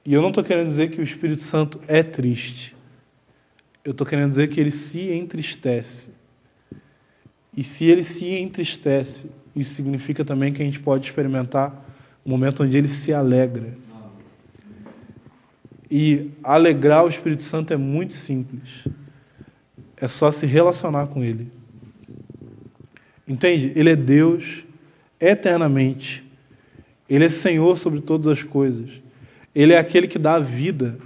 E eu não estou querendo dizer que o Espírito Santo é triste. Eu estou querendo dizer que ele se entristece. E se ele se entristece, isso significa também que a gente pode experimentar um momento onde ele se alegra. E alegrar o Espírito Santo é muito simples. É só se relacionar com ele. Entende? Ele é Deus eternamente. Ele é Senhor sobre todas as coisas. Ele é aquele que dá a vida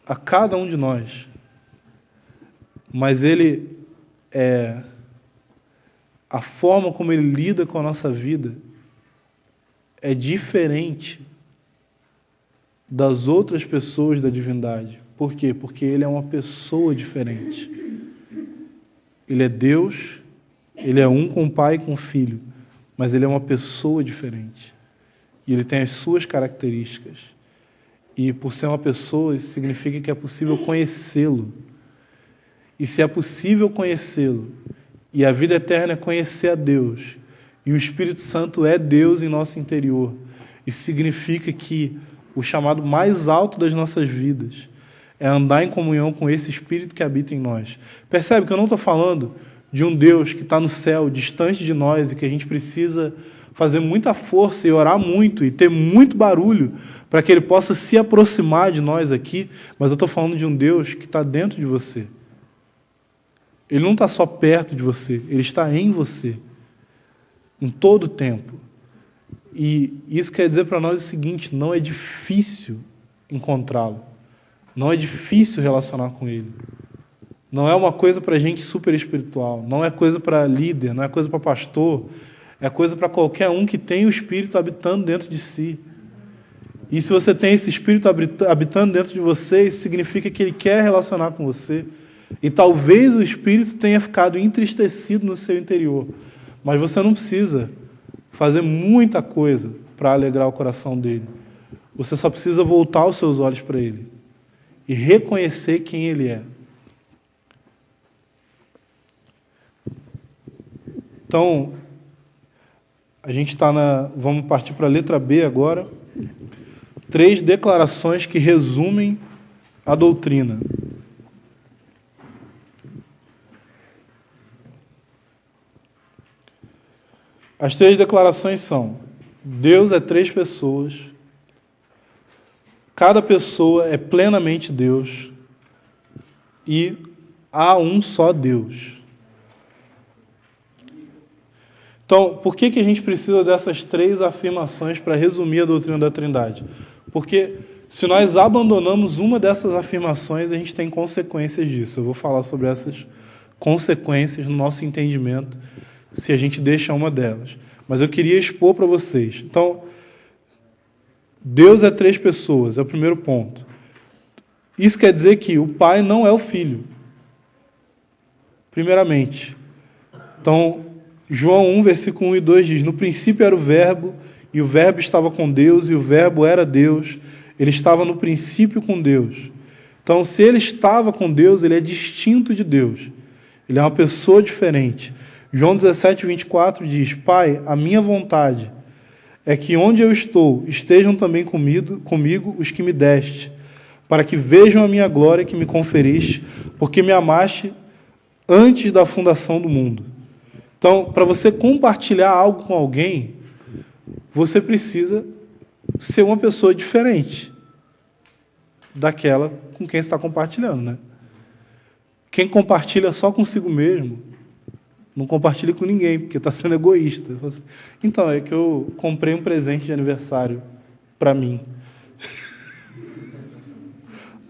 a cada um de nós. Mas ele é a forma como Ele lida com a nossa vida é diferente das outras pessoas da divindade. Por quê? Porque Ele é uma pessoa diferente. Ele é Deus, Ele é um com o Pai e com o Filho, mas Ele é uma pessoa diferente. E Ele tem as suas características. E por ser uma pessoa, isso significa que é possível conhecê-lo. E se é possível conhecê-lo, e a vida eterna é conhecer a Deus, e o Espírito Santo é Deus em nosso interior, isso significa que o chamado mais alto das nossas vidas é andar em comunhão com esse Espírito que habita em nós. Percebe que eu não estou falando de um Deus que está no céu, distante de nós, e que a gente precisa fazer muita força e orar muito e ter muito barulho para que Ele possa se aproximar de nós aqui, mas eu estou falando de um Deus que está dentro de você. Ele não está só perto de você, Ele está em você, em todo o tempo. E isso quer dizer para nós o seguinte: não é difícil encontrá-lo, não é difícil relacionar com Ele. Não é uma coisa para gente super espiritual, não é coisa para líder, não é coisa para pastor, é coisa para qualquer um que tem o Espírito habitando dentro de si. E se você tem esse Espírito habitando dentro de você, isso significa que Ele quer relacionar com você. E talvez o Espírito tenha ficado entristecido no seu interior, mas você não precisa fazer muita coisa para alegrar o coração dele. Você só precisa voltar os seus olhos para Ele e reconhecer quem Ele é. Então, a gente está vamos partir para a letra B agora. 3 declarações que resumem a doutrina. As 3 declarações são: Deus é 3 pessoas, cada pessoa é plenamente Deus e há um só Deus. Então, por que a gente precisa dessas 3 afirmações para resumir a doutrina da Trindade? Porque se nós abandonamos uma dessas afirmações, a gente tem consequências disso. Eu vou falar sobre essas consequências no nosso entendimento, se a gente deixa uma delas. Mas eu queria expor para vocês. Então, Deus é 3 pessoas, é o primeiro ponto. Isso quer dizer que o Pai não é o Filho, primeiramente. Então, João 1, versículo 1 e 2 diz: no princípio era o Verbo, e o Verbo estava com Deus, e o Verbo era Deus. Ele estava no princípio com Deus. Então, se Ele estava com Deus, Ele é distinto de Deus. Ele é uma pessoa diferente. João 17, 24 diz: Pai, a minha vontade é que onde eu estou estejam também comigo os que me deste, para que vejam a minha glória que me conferiste, porque me amaste antes da fundação do mundo. Então, para você compartilhar algo com alguém, você precisa ser uma pessoa diferente daquela com quem você está compartilhando, né? Quem compartilha só consigo mesmo, não compartilha com ninguém, porque está sendo egoísta. Então, é que eu comprei um presente de aniversário para mim.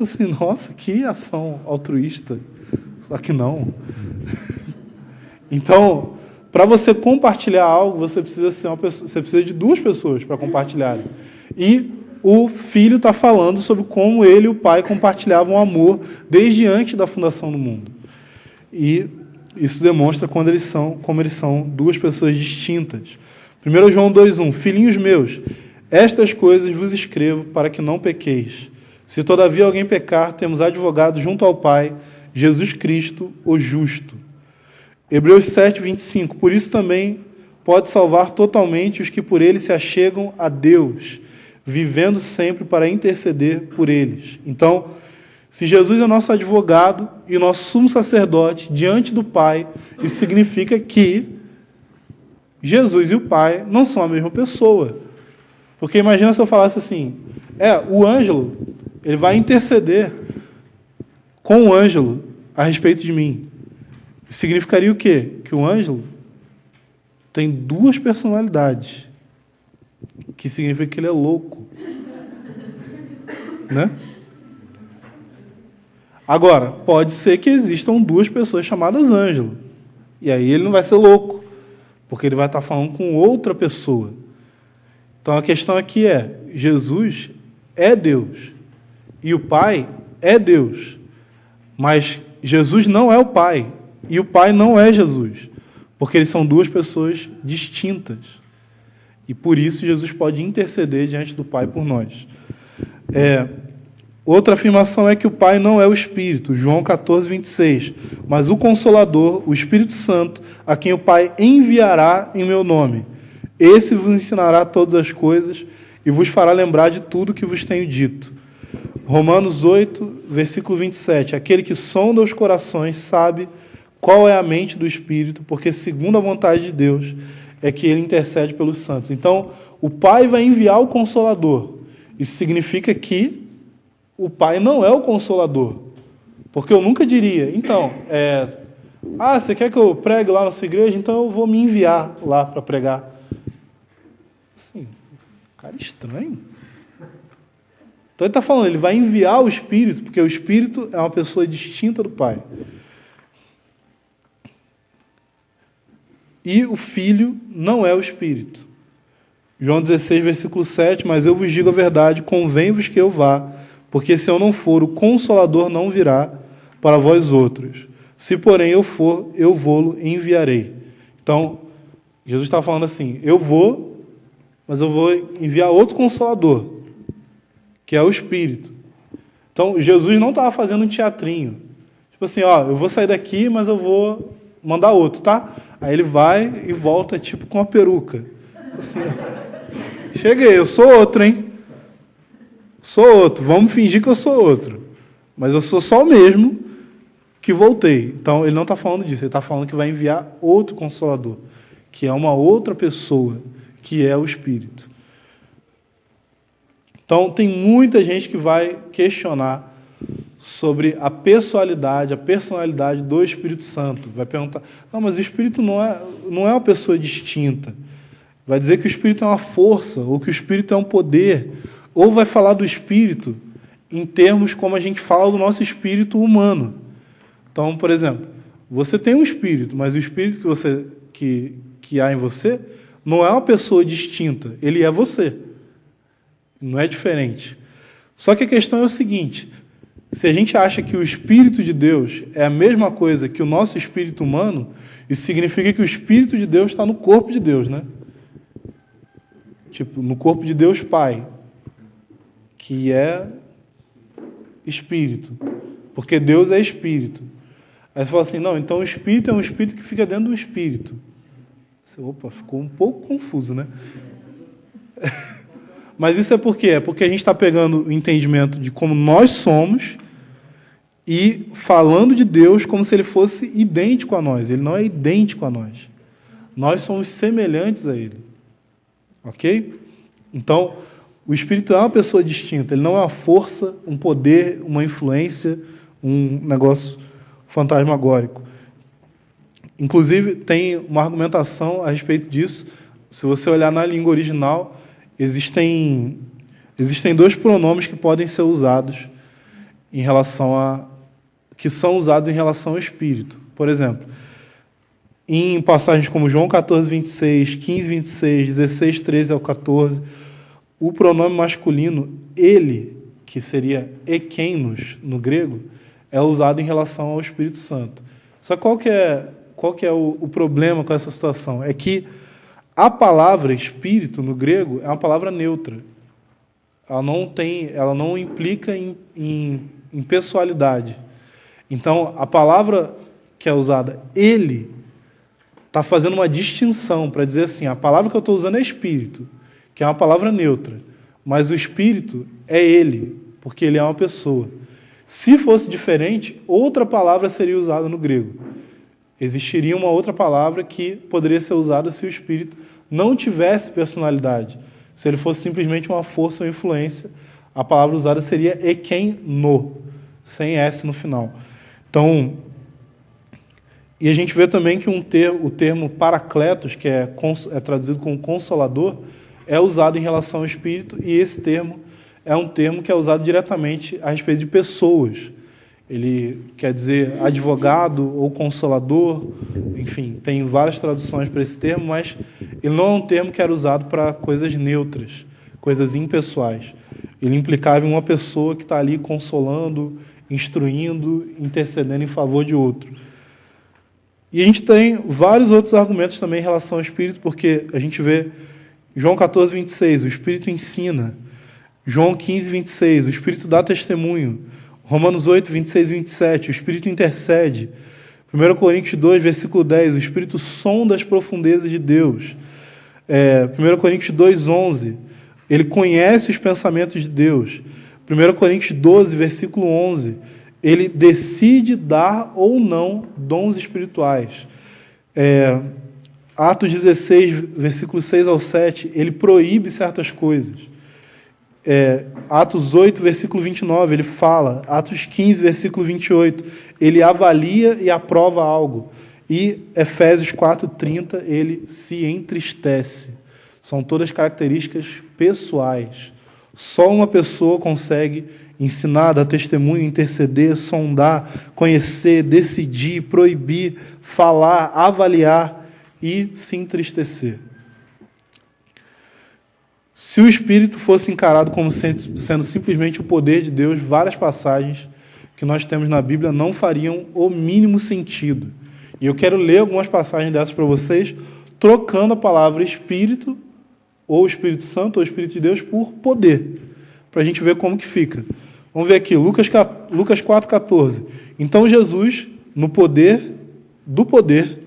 Assim, nossa, que ação altruísta. Só que não. Então, para você compartilhar algo, você precisa ser uma pessoa, você precisa de 2 pessoas para compartilharem. E o Filho está falando sobre como ele e o Pai compartilhavam amor desde antes da fundação do mundo. E isso demonstra como eles são 2 pessoas distintas. 1 João 2,1: Filhinhos meus, estas coisas vos escrevo para que não pequeis. Se todavia alguém pecar, temos advogado junto ao Pai, Jesus Cristo, o justo. Hebreus 7, 25: Por isso também pode salvar totalmente os que por ele se achegam a Deus, vivendo sempre para interceder por eles. Então, se Jesus é nosso advogado e nosso sumo sacerdote diante do Pai, isso significa que Jesus e o Pai não são a mesma pessoa. Porque imagina se eu falasse assim: o Ângelo, ele vai interceder com o Ângelo a respeito de mim. Significaria o quê? Que o Ângelo tem 2 personalidades, que significa que ele é louco. Né? Agora, pode ser que existam 2 pessoas chamadas Ângelo, e aí ele não vai ser louco. porque ele vai estar falando com outra pessoa. Então a questão aqui é, Jesus é Deus e o Pai é Deus, mas Jesus não é o Pai e o Pai não é Jesus, porque eles são duas pessoas distintas. E por isso Jesus pode interceder diante do Pai por nós. Outra afirmação é que o Pai não é o Espírito, João 14, 26. Mas o Consolador, o Espírito Santo, a quem o Pai enviará em meu nome, esse vos ensinará todas as coisas e vos fará lembrar de tudo que vos tenho dito. Romanos 8, versículo 27. Aquele que sonda os corações sabe qual é a mente do Espírito, porque segundo a vontade de Deus é que ele intercede pelos santos. Então, o Pai vai enviar o Consolador. Isso significa que o Pai não é o Consolador. Porque eu nunca diria, então, você quer que eu pregue lá na sua igreja? Então eu vou me enviar lá para pregar. Assim, cara estranho. Então ele está falando, ele vai enviar o Espírito, porque o Espírito é uma pessoa distinta do Pai. E o Filho não é o Espírito. João 16, versículo 7, mas eu vos digo a verdade, convém-vos que eu vá, porque se eu não for, o Consolador não virá para vós outros. Se, porém, eu for, eu vou-lo enviarei. Então, Jesus está falando assim, eu vou, mas eu vou enviar outro Consolador, que é o Espírito. Então, Jesus não estava fazendo um teatrinho. Tipo assim, eu vou sair daqui, mas eu vou mandar outro, tá? Aí ele vai e volta, tipo, com a peruca. Assim, cheguei, eu sou outro, hein? Sou outro, vamos fingir que eu sou outro. Mas eu sou só o mesmo que voltei. Então, ele não está falando disso, ele está falando que vai enviar outro Consolador, que é uma outra pessoa, que é o Espírito. Então, tem muita gente que vai questionar sobre a personalidade do Espírito Santo. Vai perguntar, não, mas o Espírito não é uma pessoa distinta. Vai dizer que o Espírito é uma força, ou que o Espírito é um poder, ou vai falar do Espírito em termos como a gente fala do nosso espírito humano. Então, por exemplo, você tem um espírito, mas o espírito que há em você não é uma pessoa distinta, ele é você. Não é diferente. Só que a questão é o seguinte, se a gente acha que o Espírito de Deus é a mesma coisa que o nosso espírito humano, isso significa que o Espírito de Deus está no corpo de Deus, né? Tipo, no corpo de Deus Pai, que é Espírito. Porque Deus é Espírito. Aí você fala assim, não, então o Espírito é um Espírito que fica dentro do Espírito. Você, ficou um pouco confuso, né? Mas isso é por quê? É porque a gente está pegando o entendimento de como nós somos e falando de Deus como se ele fosse idêntico a nós. Ele não é idêntico a nós. Nós somos semelhantes a ele. Ok? Então, o Espírito é uma pessoa distinta. Ele não é uma força, um poder, uma influência, um negócio fantasmagórico. Inclusive, tem uma argumentação a respeito disso. Se você olhar na língua original, existem dois pronomes que podem ser usados que são usados em relação ao Espírito. Por exemplo, em passagens como João 14, 26, 15, 26, 16, 13 ao 14, o pronome masculino, ele, que seria ekeinos no grego, é usado em relação ao Espírito Santo. Só que qual que é o problema com essa situação? É que a palavra espírito no grego é uma palavra neutra. Ela não implica em pessoalidade. Então, a palavra que é usada, ele, está fazendo uma distinção para dizer assim, a palavra que eu estou usando é espírito, que é uma palavra neutra, mas o espírito é ele, porque ele é uma pessoa. Se fosse diferente, outra palavra seria usada no grego. Existiria uma outra palavra que poderia ser usada se o espírito não tivesse personalidade. Se ele fosse simplesmente uma força ou influência, a palavra usada seria ekeno, sem S no final. Então, e a gente vê também que o termo paracletos, que é traduzido como consolador, é usado em relação ao espírito, e esse termo é um termo que é usado diretamente a respeito de pessoas. Ele quer dizer advogado ou consolador, enfim, tem várias traduções para esse termo, mas ele não é um termo que era usado para coisas neutras, coisas impessoais. Ele implicava em uma pessoa que está ali consolando, instruindo, intercedendo em favor de outro. E a gente tem vários outros argumentos também em relação ao Espírito, porque a gente vê João 14, 26, o Espírito ensina. João 15, 26, o Espírito dá testemunho. Romanos 8, 26 e 27, o Espírito intercede. 1 Coríntios 2, versículo 10, o Espírito sonda as profundezas de Deus. 1 Coríntios 2, 11, ele conhece os pensamentos de Deus. 1 Coríntios 12, versículo 11, ele decide dar ou não dons espirituais. Atos 16, versículos 6 ao 7, ele proíbe certas coisas. Atos 8, versículo 29, ele fala. Atos 15, versículo 28, ele avalia e aprova algo. E Efésios 4, 30, ele se entristece. São todas características pessoais. Só uma pessoa consegue ensinar, dar testemunho, interceder, sondar, conhecer, decidir, proibir, falar, avaliar e se entristecer. Se o Espírito fosse encarado como sendo simplesmente o poder de Deus, várias passagens que nós temos na Bíblia não fariam o mínimo sentido. E eu quero ler algumas passagens dessas para vocês, trocando a palavra Espírito, ou Espírito Santo, ou Espírito de Deus, por poder, para a gente ver como que fica. Vamos ver aqui, Lucas 4,14. Então Jesus, no poder do poder,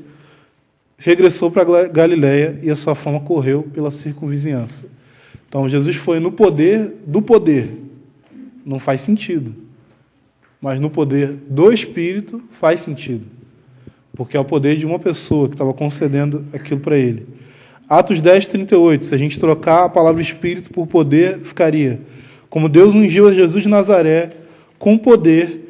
regressou para Galiléia e a sua fama correu pela circunvizinhança. Então, Jesus foi no poder do poder. Não faz sentido. Mas no poder do Espírito faz sentido. Porque é o poder de uma pessoa que estava concedendo aquilo para ele. Atos 10, 38. Se a gente trocar a palavra Espírito por poder, ficaria: como Deus ungiu a Jesus de Nazaré com poder,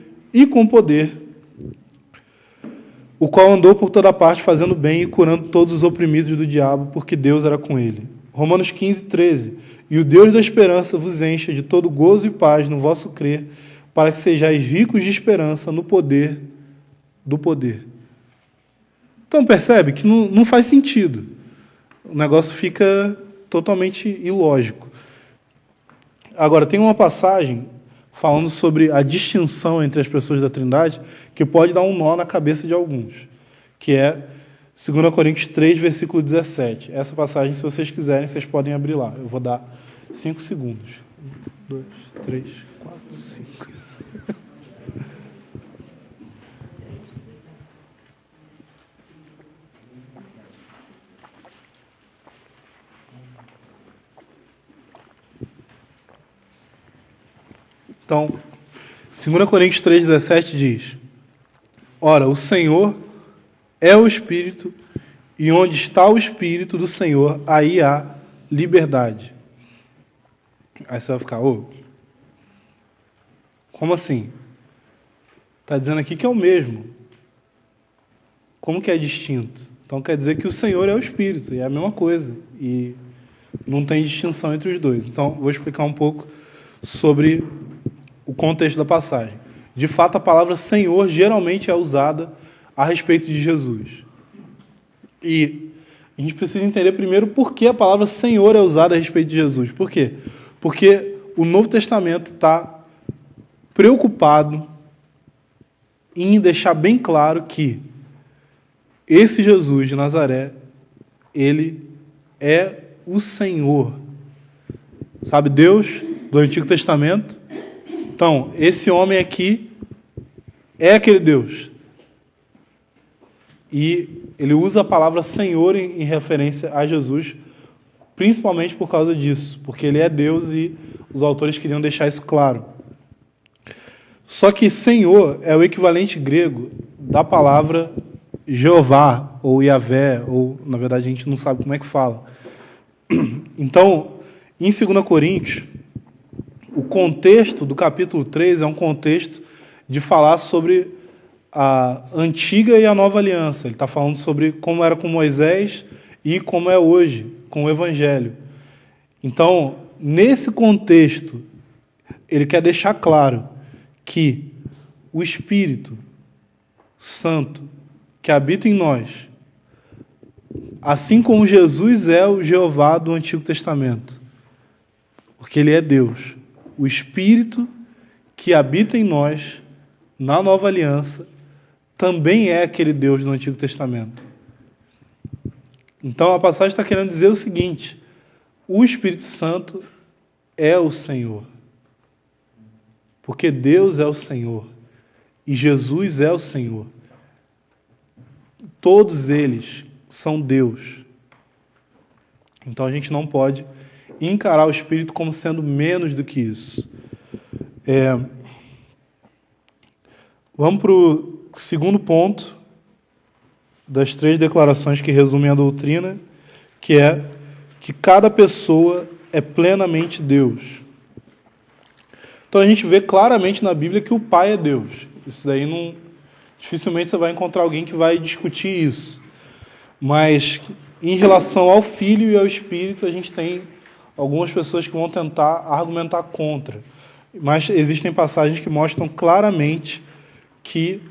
o qual andou por toda parte fazendo bem e curando todos os oprimidos do diabo, porque Deus era com ele. Romanos 15, 13. E o Deus da esperança vos encha de todo gozo e paz no vosso crer, para que sejais ricos de esperança no poder do poder. Então percebe que não faz sentido. O negócio fica totalmente ilógico. Agora, tem uma passagem falando sobre a distinção entre as pessoas da Trindade que pode dar um nó na cabeça de alguns, que é 2 Coríntios 3, versículo 17. Essa passagem, se vocês quiserem, vocês podem abrir lá. Eu vou dar 5 segundos. 1, 2, 3, 4, 5. Então, 2 Coríntios 3, 17 diz: ora, o Senhor é o Espírito, e onde está o Espírito do Senhor, aí há liberdade. Aí você vai ficar, como assim? Está dizendo aqui que é o mesmo. Como que é distinto? Então quer dizer que o Senhor é o Espírito, e é a mesma coisa. E não tem distinção entre os dois. Então, vou explicar um pouco sobre o contexto da passagem. De fato, a palavra Senhor geralmente é usada a respeito de Jesus. E a gente precisa entender primeiro por que a palavra Senhor é usada a respeito de Jesus. Por quê? Porque o Novo Testamento está preocupado em deixar bem claro que esse Jesus de Nazaré, ele é o Senhor. Sabe, Deus do Antigo Testamento? Então, esse homem aqui é aquele Deus. E ele usa a palavra Senhor em referência a Jesus, principalmente por causa disso, porque ele é Deus e os autores queriam deixar isso claro. Só que Senhor é o equivalente grego da palavra Jeová, ou Yahvé, ou, na verdade, a gente não sabe como é que fala. Então, em 2 Coríntios, o contexto do capítulo 3 é um contexto de falar sobre a antiga e a nova aliança. Ele está falando sobre como era com Moisés e como é hoje com o Evangelho. Então, nesse contexto, ele quer deixar claro que o Espírito Santo que habita em nós, assim como Jesus é o Jeová do Antigo Testamento, porque Ele é Deus. O Espírito que habita em nós, na Nova Aliança, também é aquele Deus do Antigo Testamento. Então a passagem está querendo dizer o seguinte: o Espírito Santo é o Senhor. Porque Deus é o Senhor e Jesus é o Senhor. Todos eles são Deus. Então a gente não pode encarar o Espírito como sendo menos do que isso. Vamos para o segundo ponto das 3 declarações que resumem a doutrina, que é que cada pessoa é plenamente Deus. Então a gente vê claramente na Bíblia que o Pai é Deus. Isso daí não... Dificilmente você vai encontrar alguém que vai discutir isso. Mas em relação ao Filho e ao Espírito, a gente tem algumas pessoas que vão tentar argumentar contra. Mas existem passagens que mostram claramente que,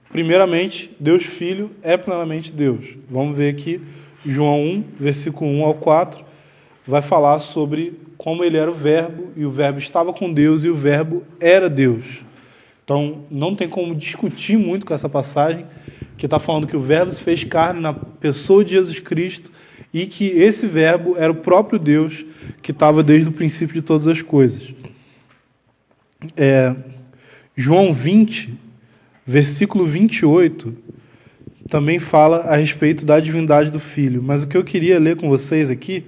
primeiramente, Deus Filho é plenamente Deus. Vamos ver aqui, João 1, versículo 1 ao 4, vai falar sobre como ele era o Verbo, e o Verbo estava com Deus, e o Verbo era Deus. Então, não tem como discutir muito com essa passagem, que está falando que o Verbo se fez carne na pessoa de Jesus Cristo, e que esse Verbo era o próprio Deus, que estava desde o princípio de todas as coisas. João 20, versículo 28, também fala a respeito da divindade do Filho. Mas o que eu queria ler com vocês aqui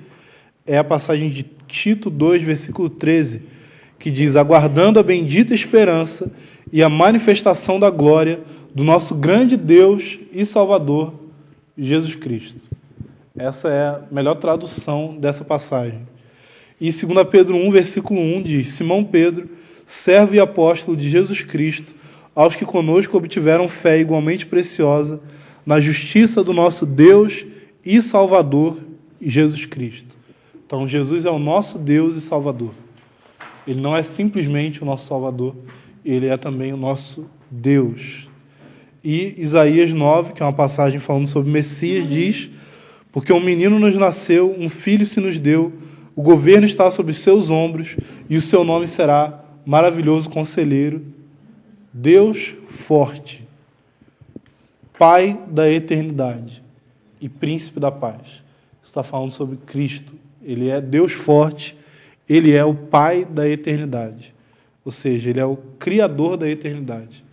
é a passagem de Tito 2, versículo 13, que diz: aguardando a bendita esperança e a manifestação da glória do nosso grande Deus e Salvador, Jesus Cristo. Essa é a melhor tradução dessa passagem. E 2 Pedro 1, versículo 1 diz: Simão Pedro, servo e apóstolo de Jesus Cristo, aos que conosco obtiveram fé igualmente preciosa na justiça do nosso Deus e Salvador, Jesus Cristo. Então, Jesus é o nosso Deus e Salvador. Ele não é simplesmente o nosso Salvador, ele é também o nosso Deus. E Isaías 9, que é uma passagem falando sobre Messias, diz: porque um menino nos nasceu, um filho se nos deu, o governo está sobre os seus ombros, e o seu nome será Maravilhoso Conselheiro, Deus Forte, Pai da Eternidade e Príncipe da Paz. Está falando sobre Cristo. Ele é Deus Forte, Ele é o Pai da Eternidade. Ou seja, Ele é o Criador da eternidade.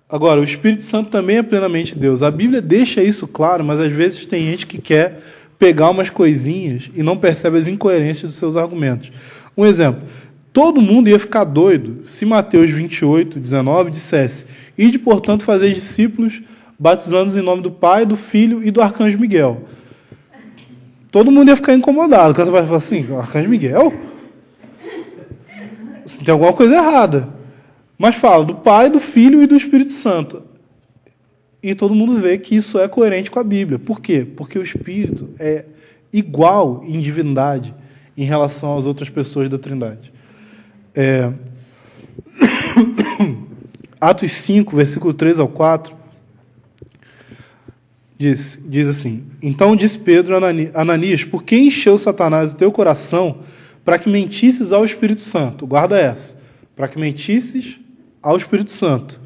Agora, o Espírito Santo também é plenamente Deus. A Bíblia deixa isso claro, mas às vezes tem gente que quer pegar umas coisinhas e não percebe as incoerências dos seus argumentos. Um exemplo: todo mundo ia ficar doido se Mateus 28, 19 dissesse: ide, portanto, fazer discípulos, batizando-os em nome do Pai, do Filho e do Arcanjo Miguel. Todo mundo ia ficar incomodado. Quando você vai falar assim: Arcanjo Miguel? Tem alguma coisa errada. Mas fala do Pai, do Filho e do Espírito Santo. E todo mundo vê que isso é coerente com a Bíblia. Por quê? Porque o Espírito é igual em divindade em relação às outras pessoas da Trindade. Atos 5, versículo 3 ao 4, diz assim: então disse Pedro a Ananias: por que encheu Satanás o teu coração para que mentisses ao Espírito Santo? Guarda essa. Para que mentisses ao Espírito Santo,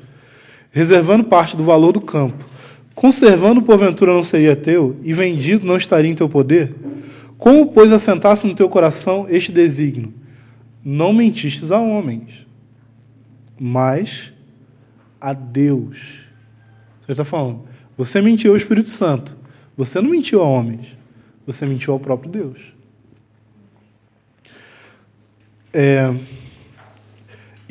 reservando parte do valor do campo. Conservando, porventura, não seria teu, e vendido não estaria em teu poder? Como, pois, assentasse no teu coração este desígnio? Não mentistes a homens, mas a Deus. Você está falando, você mentiu ao Espírito Santo. Você não mentiu a homens, você mentiu ao próprio Deus.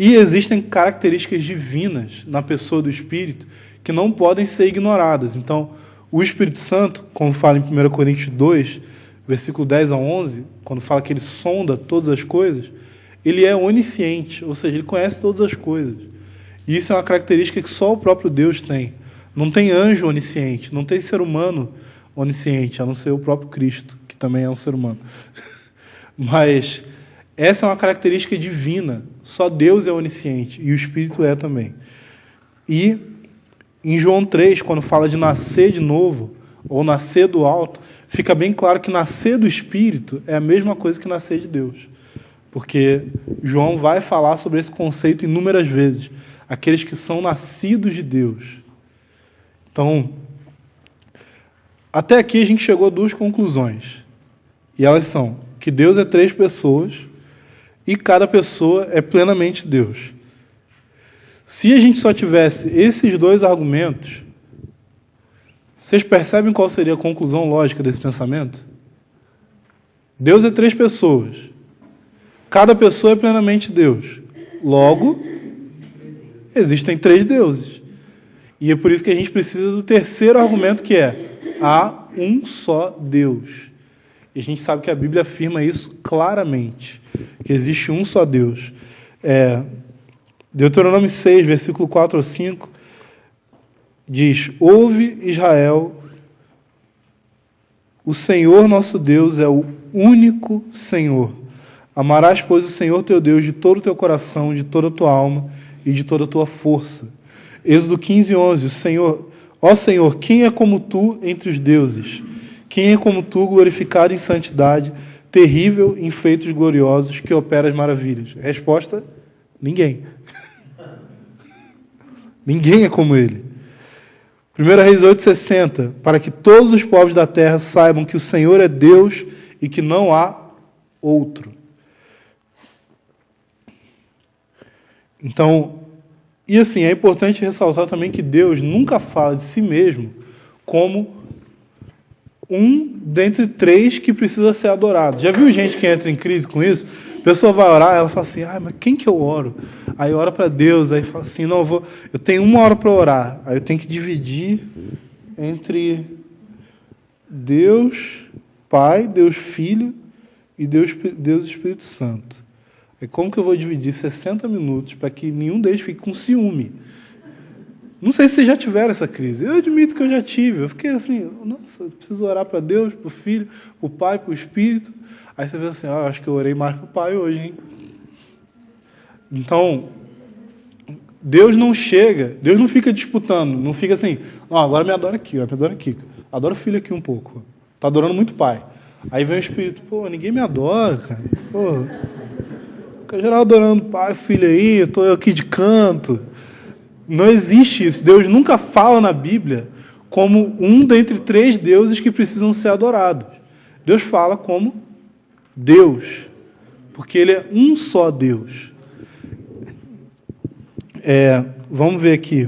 E existem características divinas na pessoa do Espírito que não podem ser ignoradas. Então, o Espírito Santo, como fala em 1 Coríntios 2, versículo 10 a 11, quando fala que ele sonda todas as coisas, ele é onisciente, ou seja, ele conhece todas as coisas. E isso é uma característica que só o próprio Deus tem. Não tem anjo onisciente, não tem ser humano onisciente, a não ser o próprio Cristo, que também é um ser humano. Mas essa é uma característica divina. Só Deus é onisciente, e o Espírito é também. E em João 3, quando fala de nascer de novo, ou nascer do alto, fica bem claro que nascer do Espírito é a mesma coisa que nascer de Deus. Porque João vai falar sobre esse conceito inúmeras vezes. Aqueles que são nascidos de Deus. Então, até aqui a gente chegou a duas conclusões. E elas são que Deus é 3 pessoas e cada pessoa é plenamente Deus. Se a gente só tivesse esses 2 argumentos, vocês percebem qual seria a conclusão lógica desse pensamento? Deus é 3 pessoas. Cada pessoa é plenamente Deus. Logo, existem 3 deuses. E é por isso que a gente precisa do terceiro argumento, que é: há um só Deus. E a gente sabe que a Bíblia afirma isso claramente, que existe um só Deus. Deuteronômio 6, versículo 4 ou 5, diz: ouve, Israel, o Senhor nosso Deus é o único Senhor. Amarás, pois, o Senhor teu Deus de todo o teu coração, de toda a tua alma e de toda a tua força. Êxodo 15, 11. Ó Senhor, quem é como tu entre os deuses? Quem é como tu, glorificado em santidade, terrível em feitos gloriosos, que opera as maravilhas? Resposta: ninguém. Ninguém é como ele. 1 Reis 8,60. Para que todos os povos da terra saibam que o Senhor é Deus e que não há outro. Então, e assim, é importante ressaltar também que Deus nunca fala de si mesmo como um dentre 3 que precisa ser adorado. Já viu gente que entra em crise com isso? A pessoa vai orar, ela fala assim: mas quem que eu oro? Aí ora para Deus, aí fala assim: não, eu tenho 1 hora para orar, aí eu tenho que dividir entre Deus Pai, Deus Filho e Deus Espírito Santo. Aí como que eu vou dividir 60 minutos para que nenhum deles fique com ciúme? Não sei se vocês já tiveram essa crise. Eu admito que eu já tive. Eu fiquei assim: nossa, eu preciso orar para Deus, para o Filho, para o Pai, para o Espírito. Aí você vê assim: acho que eu orei mais para o Pai hoje, hein? Então, Deus não fica disputando, não fica assim: agora me adora aqui, me adora aqui. Adora o Filho aqui um pouco. Está adorando muito o Pai. Aí vem o Espírito: ninguém me adora, cara. Fica geral adorando o Pai, o Filho aí, eu estou aqui de canto. Não existe isso. Deus nunca fala na Bíblia como um dentre 3 deuses que precisam ser adorados. Deus fala como Deus, porque Ele é um só Deus. Vamos ver aqui.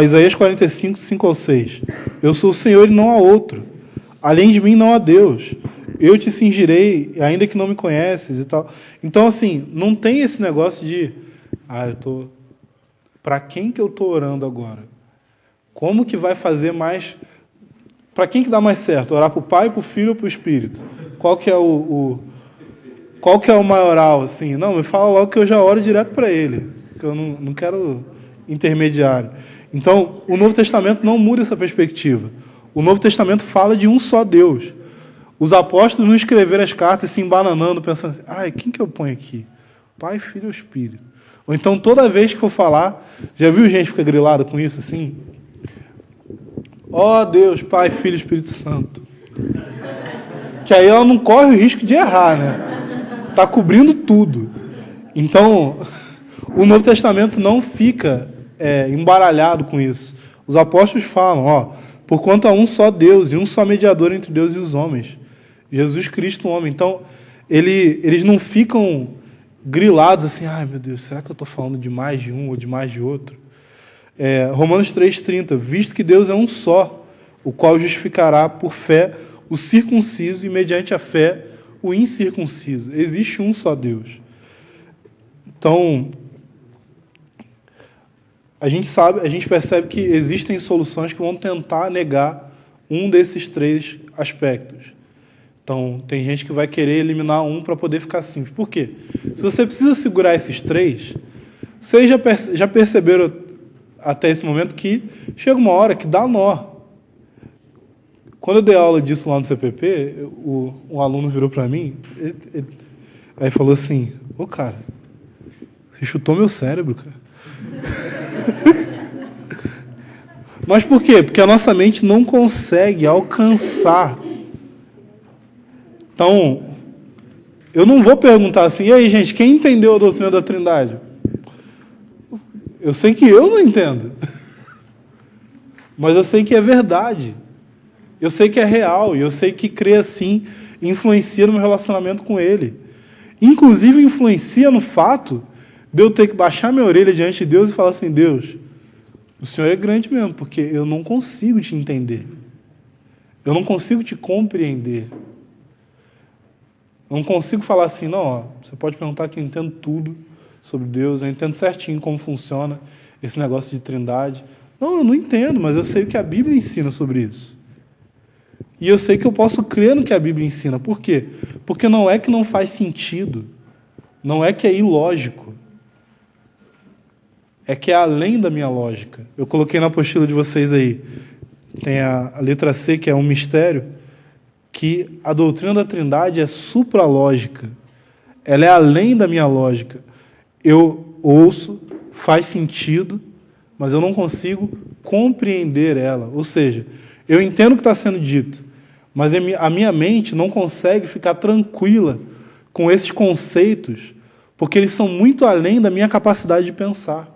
Isaías 45, 5 ao 6. Eu sou o Senhor e não há outro. Além de mim não há Deus. Eu te cingirei, ainda que não me conheces e tal. Então, assim, não tem esse negócio de para quem que eu estou orando agora? Como que vai fazer mais... Para quem que dá mais certo? Orar para o Pai, para o Filho ou para o Espírito? Qual que é o maioral? Assim? Não, me fala logo que eu já oro direto para Ele, que eu não quero intermediário. Então, o Novo Testamento não muda essa perspectiva. O Novo Testamento fala de um só Deus. Os apóstolos não escreveram as cartas se embananando, pensando assim: quem que eu ponho aqui? Pai, Filho ou Espírito? Ou então, toda vez que for falar, já viu gente ficar grilada com isso assim? Deus, Pai, Filho e Espírito Santo. Que aí ela não corre o risco de errar, né? Está cobrindo tudo. Então, o Novo Testamento não fica embaralhado com isso. Os apóstolos falam: porquanto há um só Deus e um só mediador entre Deus e os homens, Jesus Cristo, o homem. Então, eles não ficam grilados assim: meu Deus, será que eu estou falando de mais de um ou de mais de outro? Romanos 3,30, visto que Deus é um só, o qual justificará por fé o circunciso e mediante a fé o incircunciso. Existe um só Deus. Então, a gente percebe que existem soluções que vão tentar negar um desses 3 aspectos. Então, tem gente que vai querer eliminar um para poder ficar simples. Por quê? Se você precisa segurar esses 3, vocês já perceberam até esse momento que chega uma hora que dá nó. Quando eu dei aula disso lá no CPP, um aluno virou para mim, aí falou assim: cara, Você chutou meu cérebro, cara. Mas por quê? Porque a nossa mente não consegue alcançar. Então, eu não vou perguntar assim, e aí, gente, quem entendeu a doutrina da Trindade? Eu sei que eu não entendo. Mas eu sei que é verdade. Eu sei que é real. E eu sei que crer assim influencia no meu relacionamento com Ele. Inclusive, influencia no fato de eu ter que baixar minha orelha diante de Deus e falar assim, Deus, o Senhor é grande mesmo, porque eu não consigo te entender. Eu não consigo te compreender. Eu não consigo falar assim, não, ó, você pode perguntar que eu entendo tudo sobre Deus, eu entendo certinho como funciona esse negócio de trindade. Não, eu não entendo, mas eu sei o que a Bíblia ensina sobre isso. E eu sei que eu posso crer no que a Bíblia ensina. Por quê? Porque não é que não faz sentido, não é que é ilógico, é que é além da minha lógica. Eu coloquei na apostila de vocês aí, tem a letra C, que é um mistério, que a doutrina da Trindade é supralógica. Ela é além da minha lógica. Eu ouço, faz sentido, mas eu não consigo compreender ela. Ou seja, eu entendo o que está sendo dito, mas a minha mente não consegue ficar tranquila com esses conceitos, porque eles são muito além da minha capacidade de pensar.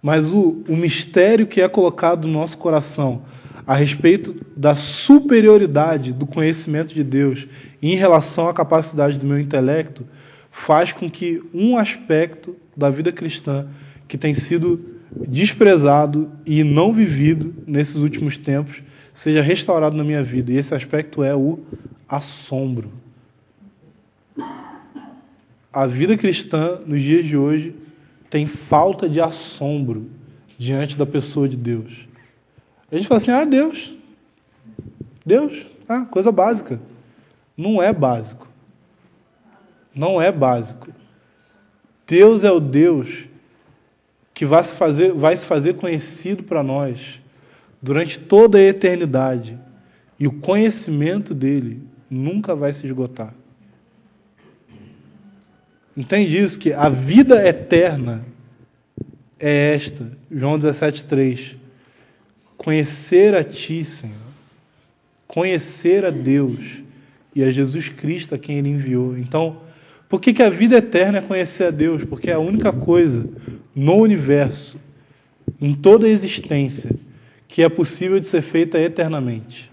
Mas o mistério que é colocado no nosso coração a respeito da superioridade do conhecimento de Deus em relação à capacidade do meu intelecto faz com que um aspecto da vida cristã que tem sido desprezado e não vivido nesses últimos tempos seja restaurado na minha vida. E esse aspecto é o assombro. A vida cristã, nos dias de hoje, tem falta de assombro diante da pessoa de Deus. A gente fala assim, Deus, coisa básica. Não é básico. Não é básico. Deus é o Deus que vai se fazer conhecido para nós durante toda a eternidade. E o conhecimento dele nunca vai se esgotar. Entende isso? Que a vida eterna é esta. João 17,3. Conhecer a Ti, Senhor. Conhecer a Deus e a Jesus Cristo a quem Ele enviou. Então, por que a vida eterna é conhecer a Deus? Porque é a única coisa no universo, em toda a existência, que é possível de ser feita eternamente.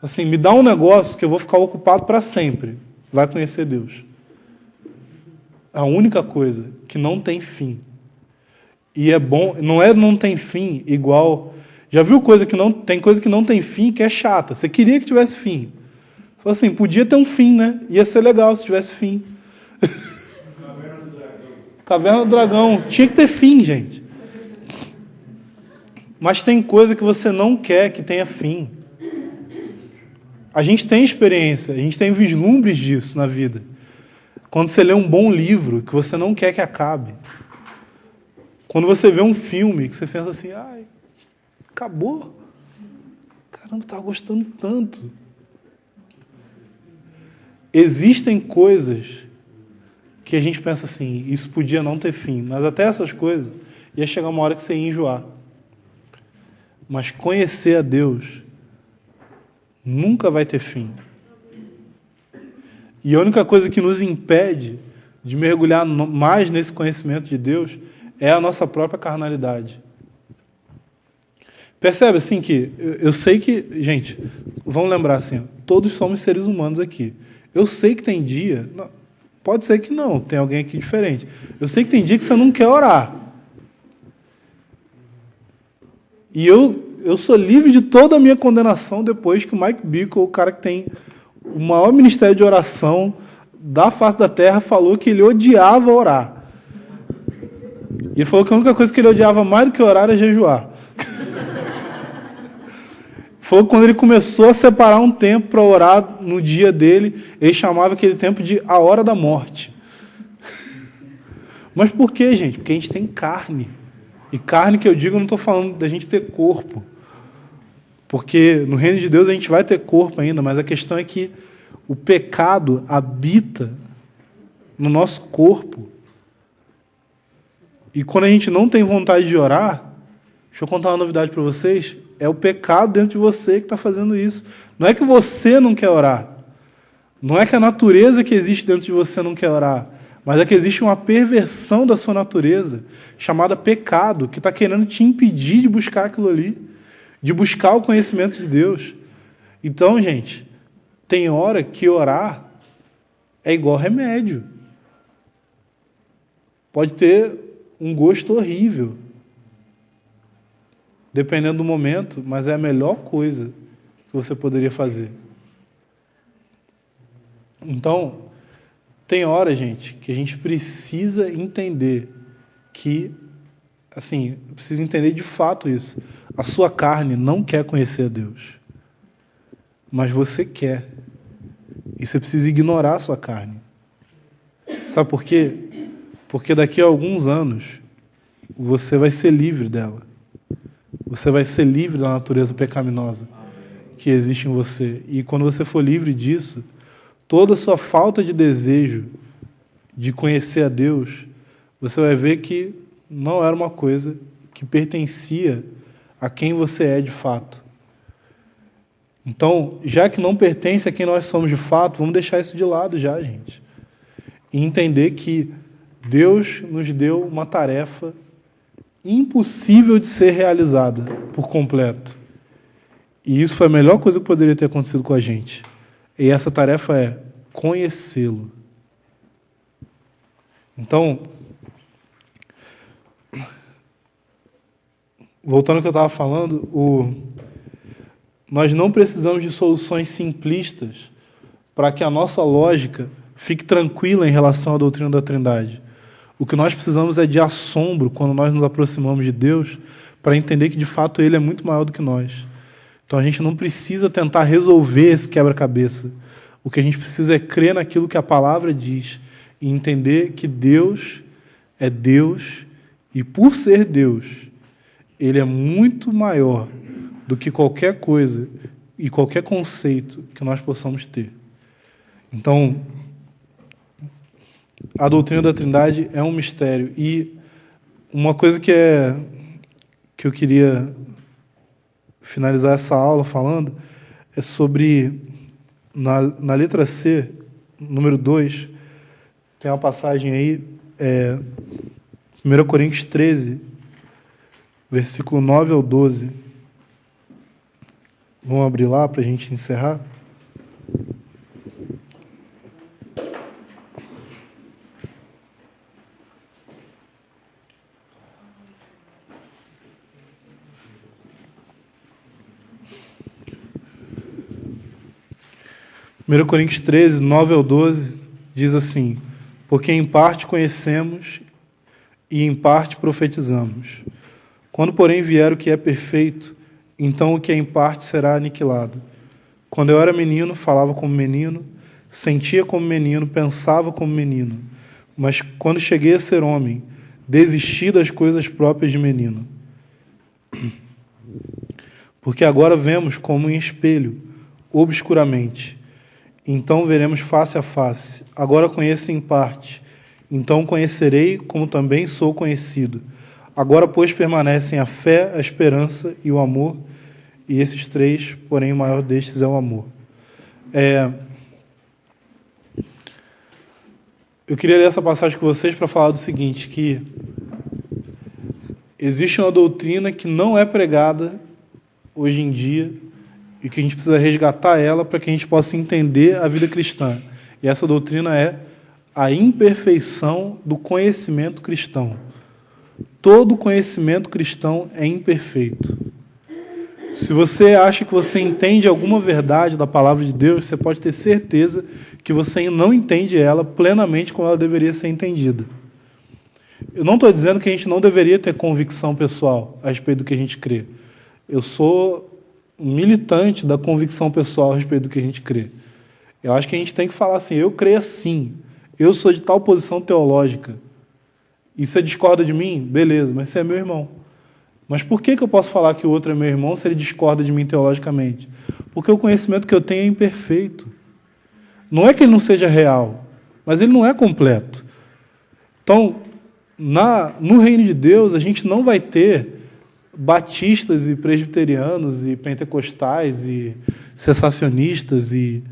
Assim, me dá um negócio que eu vou ficar ocupado para sempre. Vai conhecer Deus. A única coisa que não tem fim. E é bom, não tem fim igual... Já viu tem coisa que não tem fim que é chata. Você queria que tivesse fim. Falei assim, podia ter um fim, né? Ia ser legal se tivesse fim. Caverna do Dragão. Caverna do Dragão. Tinha que ter fim, gente. Mas tem coisa que você não quer que tenha fim. A gente tem experiência, a gente tem vislumbres disso na vida. Quando você lê um bom livro que você não quer que acabe. Quando você vê um filme que você pensa assim, acabou. Caramba, estava gostando tanto. Existem coisas que a gente pensa assim, isso podia não ter fim, mas até essas coisas ia chegar uma hora que você ia enjoar. Mas conhecer a Deus nunca vai ter fim. E a única coisa que nos impede de mergulhar mais nesse conhecimento de Deus é a nossa própria carnalidade. Percebe assim que, eu sei que, gente, vamos lembrar assim, todos somos seres humanos aqui. Eu sei que tem dia, pode ser que não, tem alguém aqui diferente. Eu sei que tem dia que você não quer orar. E eu sou livre de toda a minha condenação depois que o Mike Bickle, o cara que tem o maior ministério de oração da face da terra, falou que ele odiava orar. E ele falou que a única coisa que ele odiava mais do que orar era jejuar. Falou que quando ele começou a separar um tempo para orar no dia dele, ele chamava aquele tempo de a hora da morte. Mas por quê, gente? Porque a gente tem carne. E carne que eu digo, eu não estou falando da gente ter corpo. Porque no reino de Deus a gente vai ter corpo ainda, mas a questão é que o pecado habita no nosso corpo. E quando a gente não tem vontade de orar, deixa eu contar uma novidade para vocês, é o pecado dentro de você que está fazendo isso. Não é que você não quer orar. Não é que a natureza que existe dentro de você não quer orar. Mas é que existe uma perversão da sua natureza, chamada pecado, que está querendo te impedir de buscar aquilo ali, de buscar o conhecimento de Deus. Então, gente, tem hora que orar é igual remédio. Pode ter um gosto horrível, dependendo do momento, mas é a melhor coisa que você poderia fazer. Então, tem hora, gente, que a gente precisa entender que, assim, precisa entender de fato isso. A sua carne não quer conhecer a Deus, mas você quer. E você precisa ignorar a sua carne. Sabe por quê? Porque daqui a alguns anos você vai ser livre dela. Você vai ser livre da natureza pecaminosa que existe em você. E quando você for livre disso, toda a sua falta de desejo de conhecer a Deus, você vai ver que não era uma coisa que pertencia a quem você é de fato. Então, já que não pertence a quem nós somos de fato, vamos deixar isso de lado já, gente. E entender que Deus nos deu uma tarefa impossível de ser realizada por completo. E isso foi a melhor coisa que poderia ter acontecido com a gente. E essa tarefa é conhecê-lo. Então, voltando ao que eu estava falando, nós não precisamos de soluções simplistas para que a nossa lógica fique tranquila em relação à doutrina da Trindade. O que nós precisamos é de assombro quando nós nos aproximamos de Deus, para entender que, de fato, Ele é muito maior do que nós. Então, a gente não precisa tentar resolver esse quebra-cabeça. O que a gente precisa é crer naquilo que a palavra diz e entender que Deus é Deus e, por ser Deus, Ele é muito maior do que qualquer coisa e qualquer conceito que nós possamos ter. Então, a doutrina da Trindade é um mistério. E uma coisa que eu queria finalizar essa aula falando é sobre, na letra C, número 2, tem uma passagem aí, 1 Coríntios 13, versículo 9 ao 12. Vamos abrir lá para a gente encerrar? Primeiro Coríntios 13, 9 ao 12, diz assim: porque em parte conhecemos e em parte profetizamos. Quando, porém, vier o que é perfeito, então o que é em parte será aniquilado. Quando eu era menino, falava como menino, sentia como menino, pensava como menino. Mas quando cheguei a ser homem, desisti das coisas próprias de menino. Porque agora vemos como em espelho, obscuramente. Então veremos face a face. Agora conheço em parte. Então conhecerei como também sou conhecido. Agora, pois, permanecem a fé, a esperança e o amor. E esses três, porém, o maior destes é o amor. Eu queria ler essa passagem com vocês para falar do seguinte, que existe uma doutrina que não é pregada hoje em dia e que a gente precisa resgatar ela para que a gente possa entender a vida cristã. E essa doutrina é a imperfeição do conhecimento cristão. Todo conhecimento cristão é imperfeito. Se você acha que você entende alguma verdade da palavra de Deus, você pode ter certeza que você não entende ela plenamente como ela deveria ser entendida. Eu não estou dizendo que a gente não deveria ter convicção pessoal a respeito do que a gente crê. Eu sou militante da convicção pessoal a respeito do que a gente crê. Eu acho que a gente tem que falar assim: eu creio assim, eu sou de tal posição teológica. E você discorda de mim? Beleza, mas você é meu irmão. Mas por que eu posso falar que o outro é meu irmão se ele discorda de mim teologicamente? Porque o conhecimento que eu tenho é imperfeito. Não é que ele não seja real, mas ele não é completo. Então, no reino de Deus, a gente não vai ter batistas e presbiterianos e pentecostais e cessacionistas e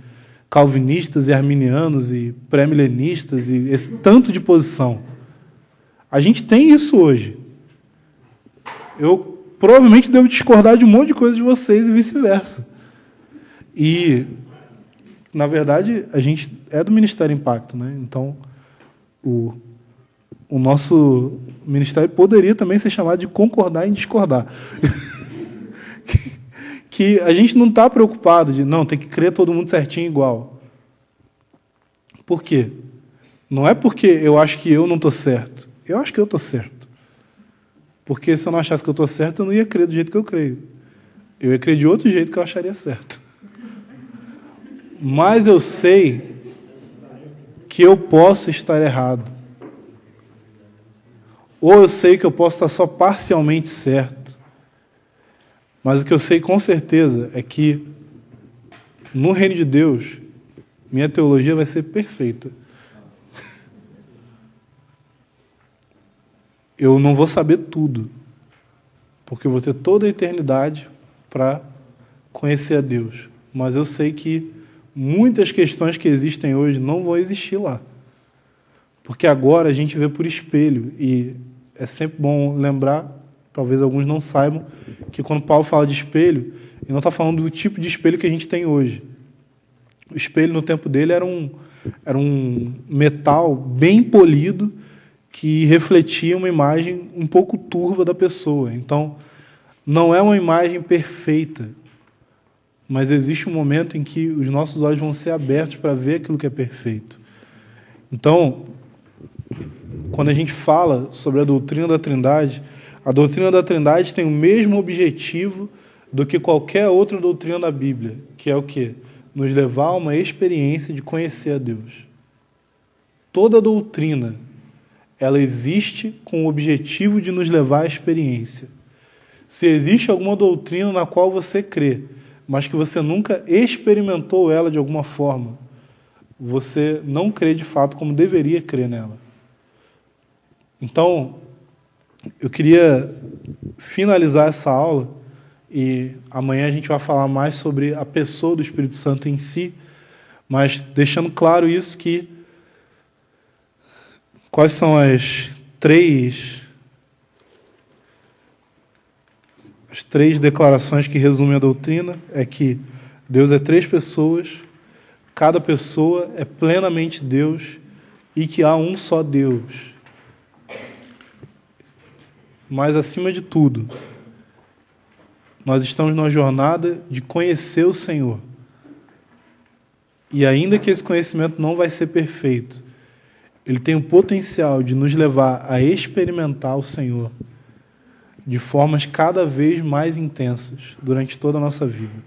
calvinistas e arminianos e pré-milenistas e esse tanto de posição. A gente tem isso hoje. Eu provavelmente devo discordar de um monte de coisa de vocês e vice-versa. E, na verdade, a gente é do Ministério Impacto, né? Então, o nosso ministério poderia também ser chamado de concordar em discordar. Que a gente não está preocupado de, não, tem que crer todo mundo certinho igual. Por quê? Não é porque eu acho que eu não estou certo. Eu acho que eu estou certo. Porque se eu não achasse que eu estou certo, eu não ia crer do jeito que eu creio. Eu ia crer de outro jeito que eu acharia certo. Mas eu sei que eu posso estar errado. Ou eu sei que eu posso estar só parcialmente certo. Mas o que eu sei com certeza é que, no reino de Deus, minha teologia vai ser perfeita. Eu não vou saber tudo, porque eu vou ter toda a eternidade para conhecer a Deus. Mas eu sei que muitas questões que existem hoje não vão existir lá. Porque agora a gente vê por espelho, e é sempre bom lembrar, talvez alguns não saibam, que quando Paulo fala de espelho, ele não está falando do tipo de espelho que a gente tem hoje. O espelho no tempo dele era um metal bem polido que refletia uma imagem um pouco turva da pessoa. Então, não é uma imagem perfeita, mas existe um momento em que os nossos olhos vão ser abertos para ver aquilo que é perfeito. Então, quando a gente fala sobre a doutrina da Trindade tem o mesmo objetivo do que qualquer outra doutrina da Bíblia, que é o quê? Nos levar a uma experiência de conhecer a Deus. Toda doutrina, ela existe com o objetivo de nos levar à experiência. Se existe alguma doutrina na qual você crê, mas que você nunca experimentou ela de alguma forma, você não crê de fato como deveria crer nela. Então, eu queria finalizar essa aula e amanhã a gente vai falar mais sobre a pessoa do Espírito Santo em si, mas deixando claro isso que quais são as três declarações que resumem a doutrina, é que Deus é três pessoas, cada pessoa é plenamente Deus e que há um só Deus. Mas, acima de tudo, nós estamos numa jornada de conhecer o Senhor. E ainda que esse conhecimento não vai ser perfeito, ele tem o potencial de nos levar a experimentar o Senhor de formas cada vez mais intensas durante toda a nossa vida.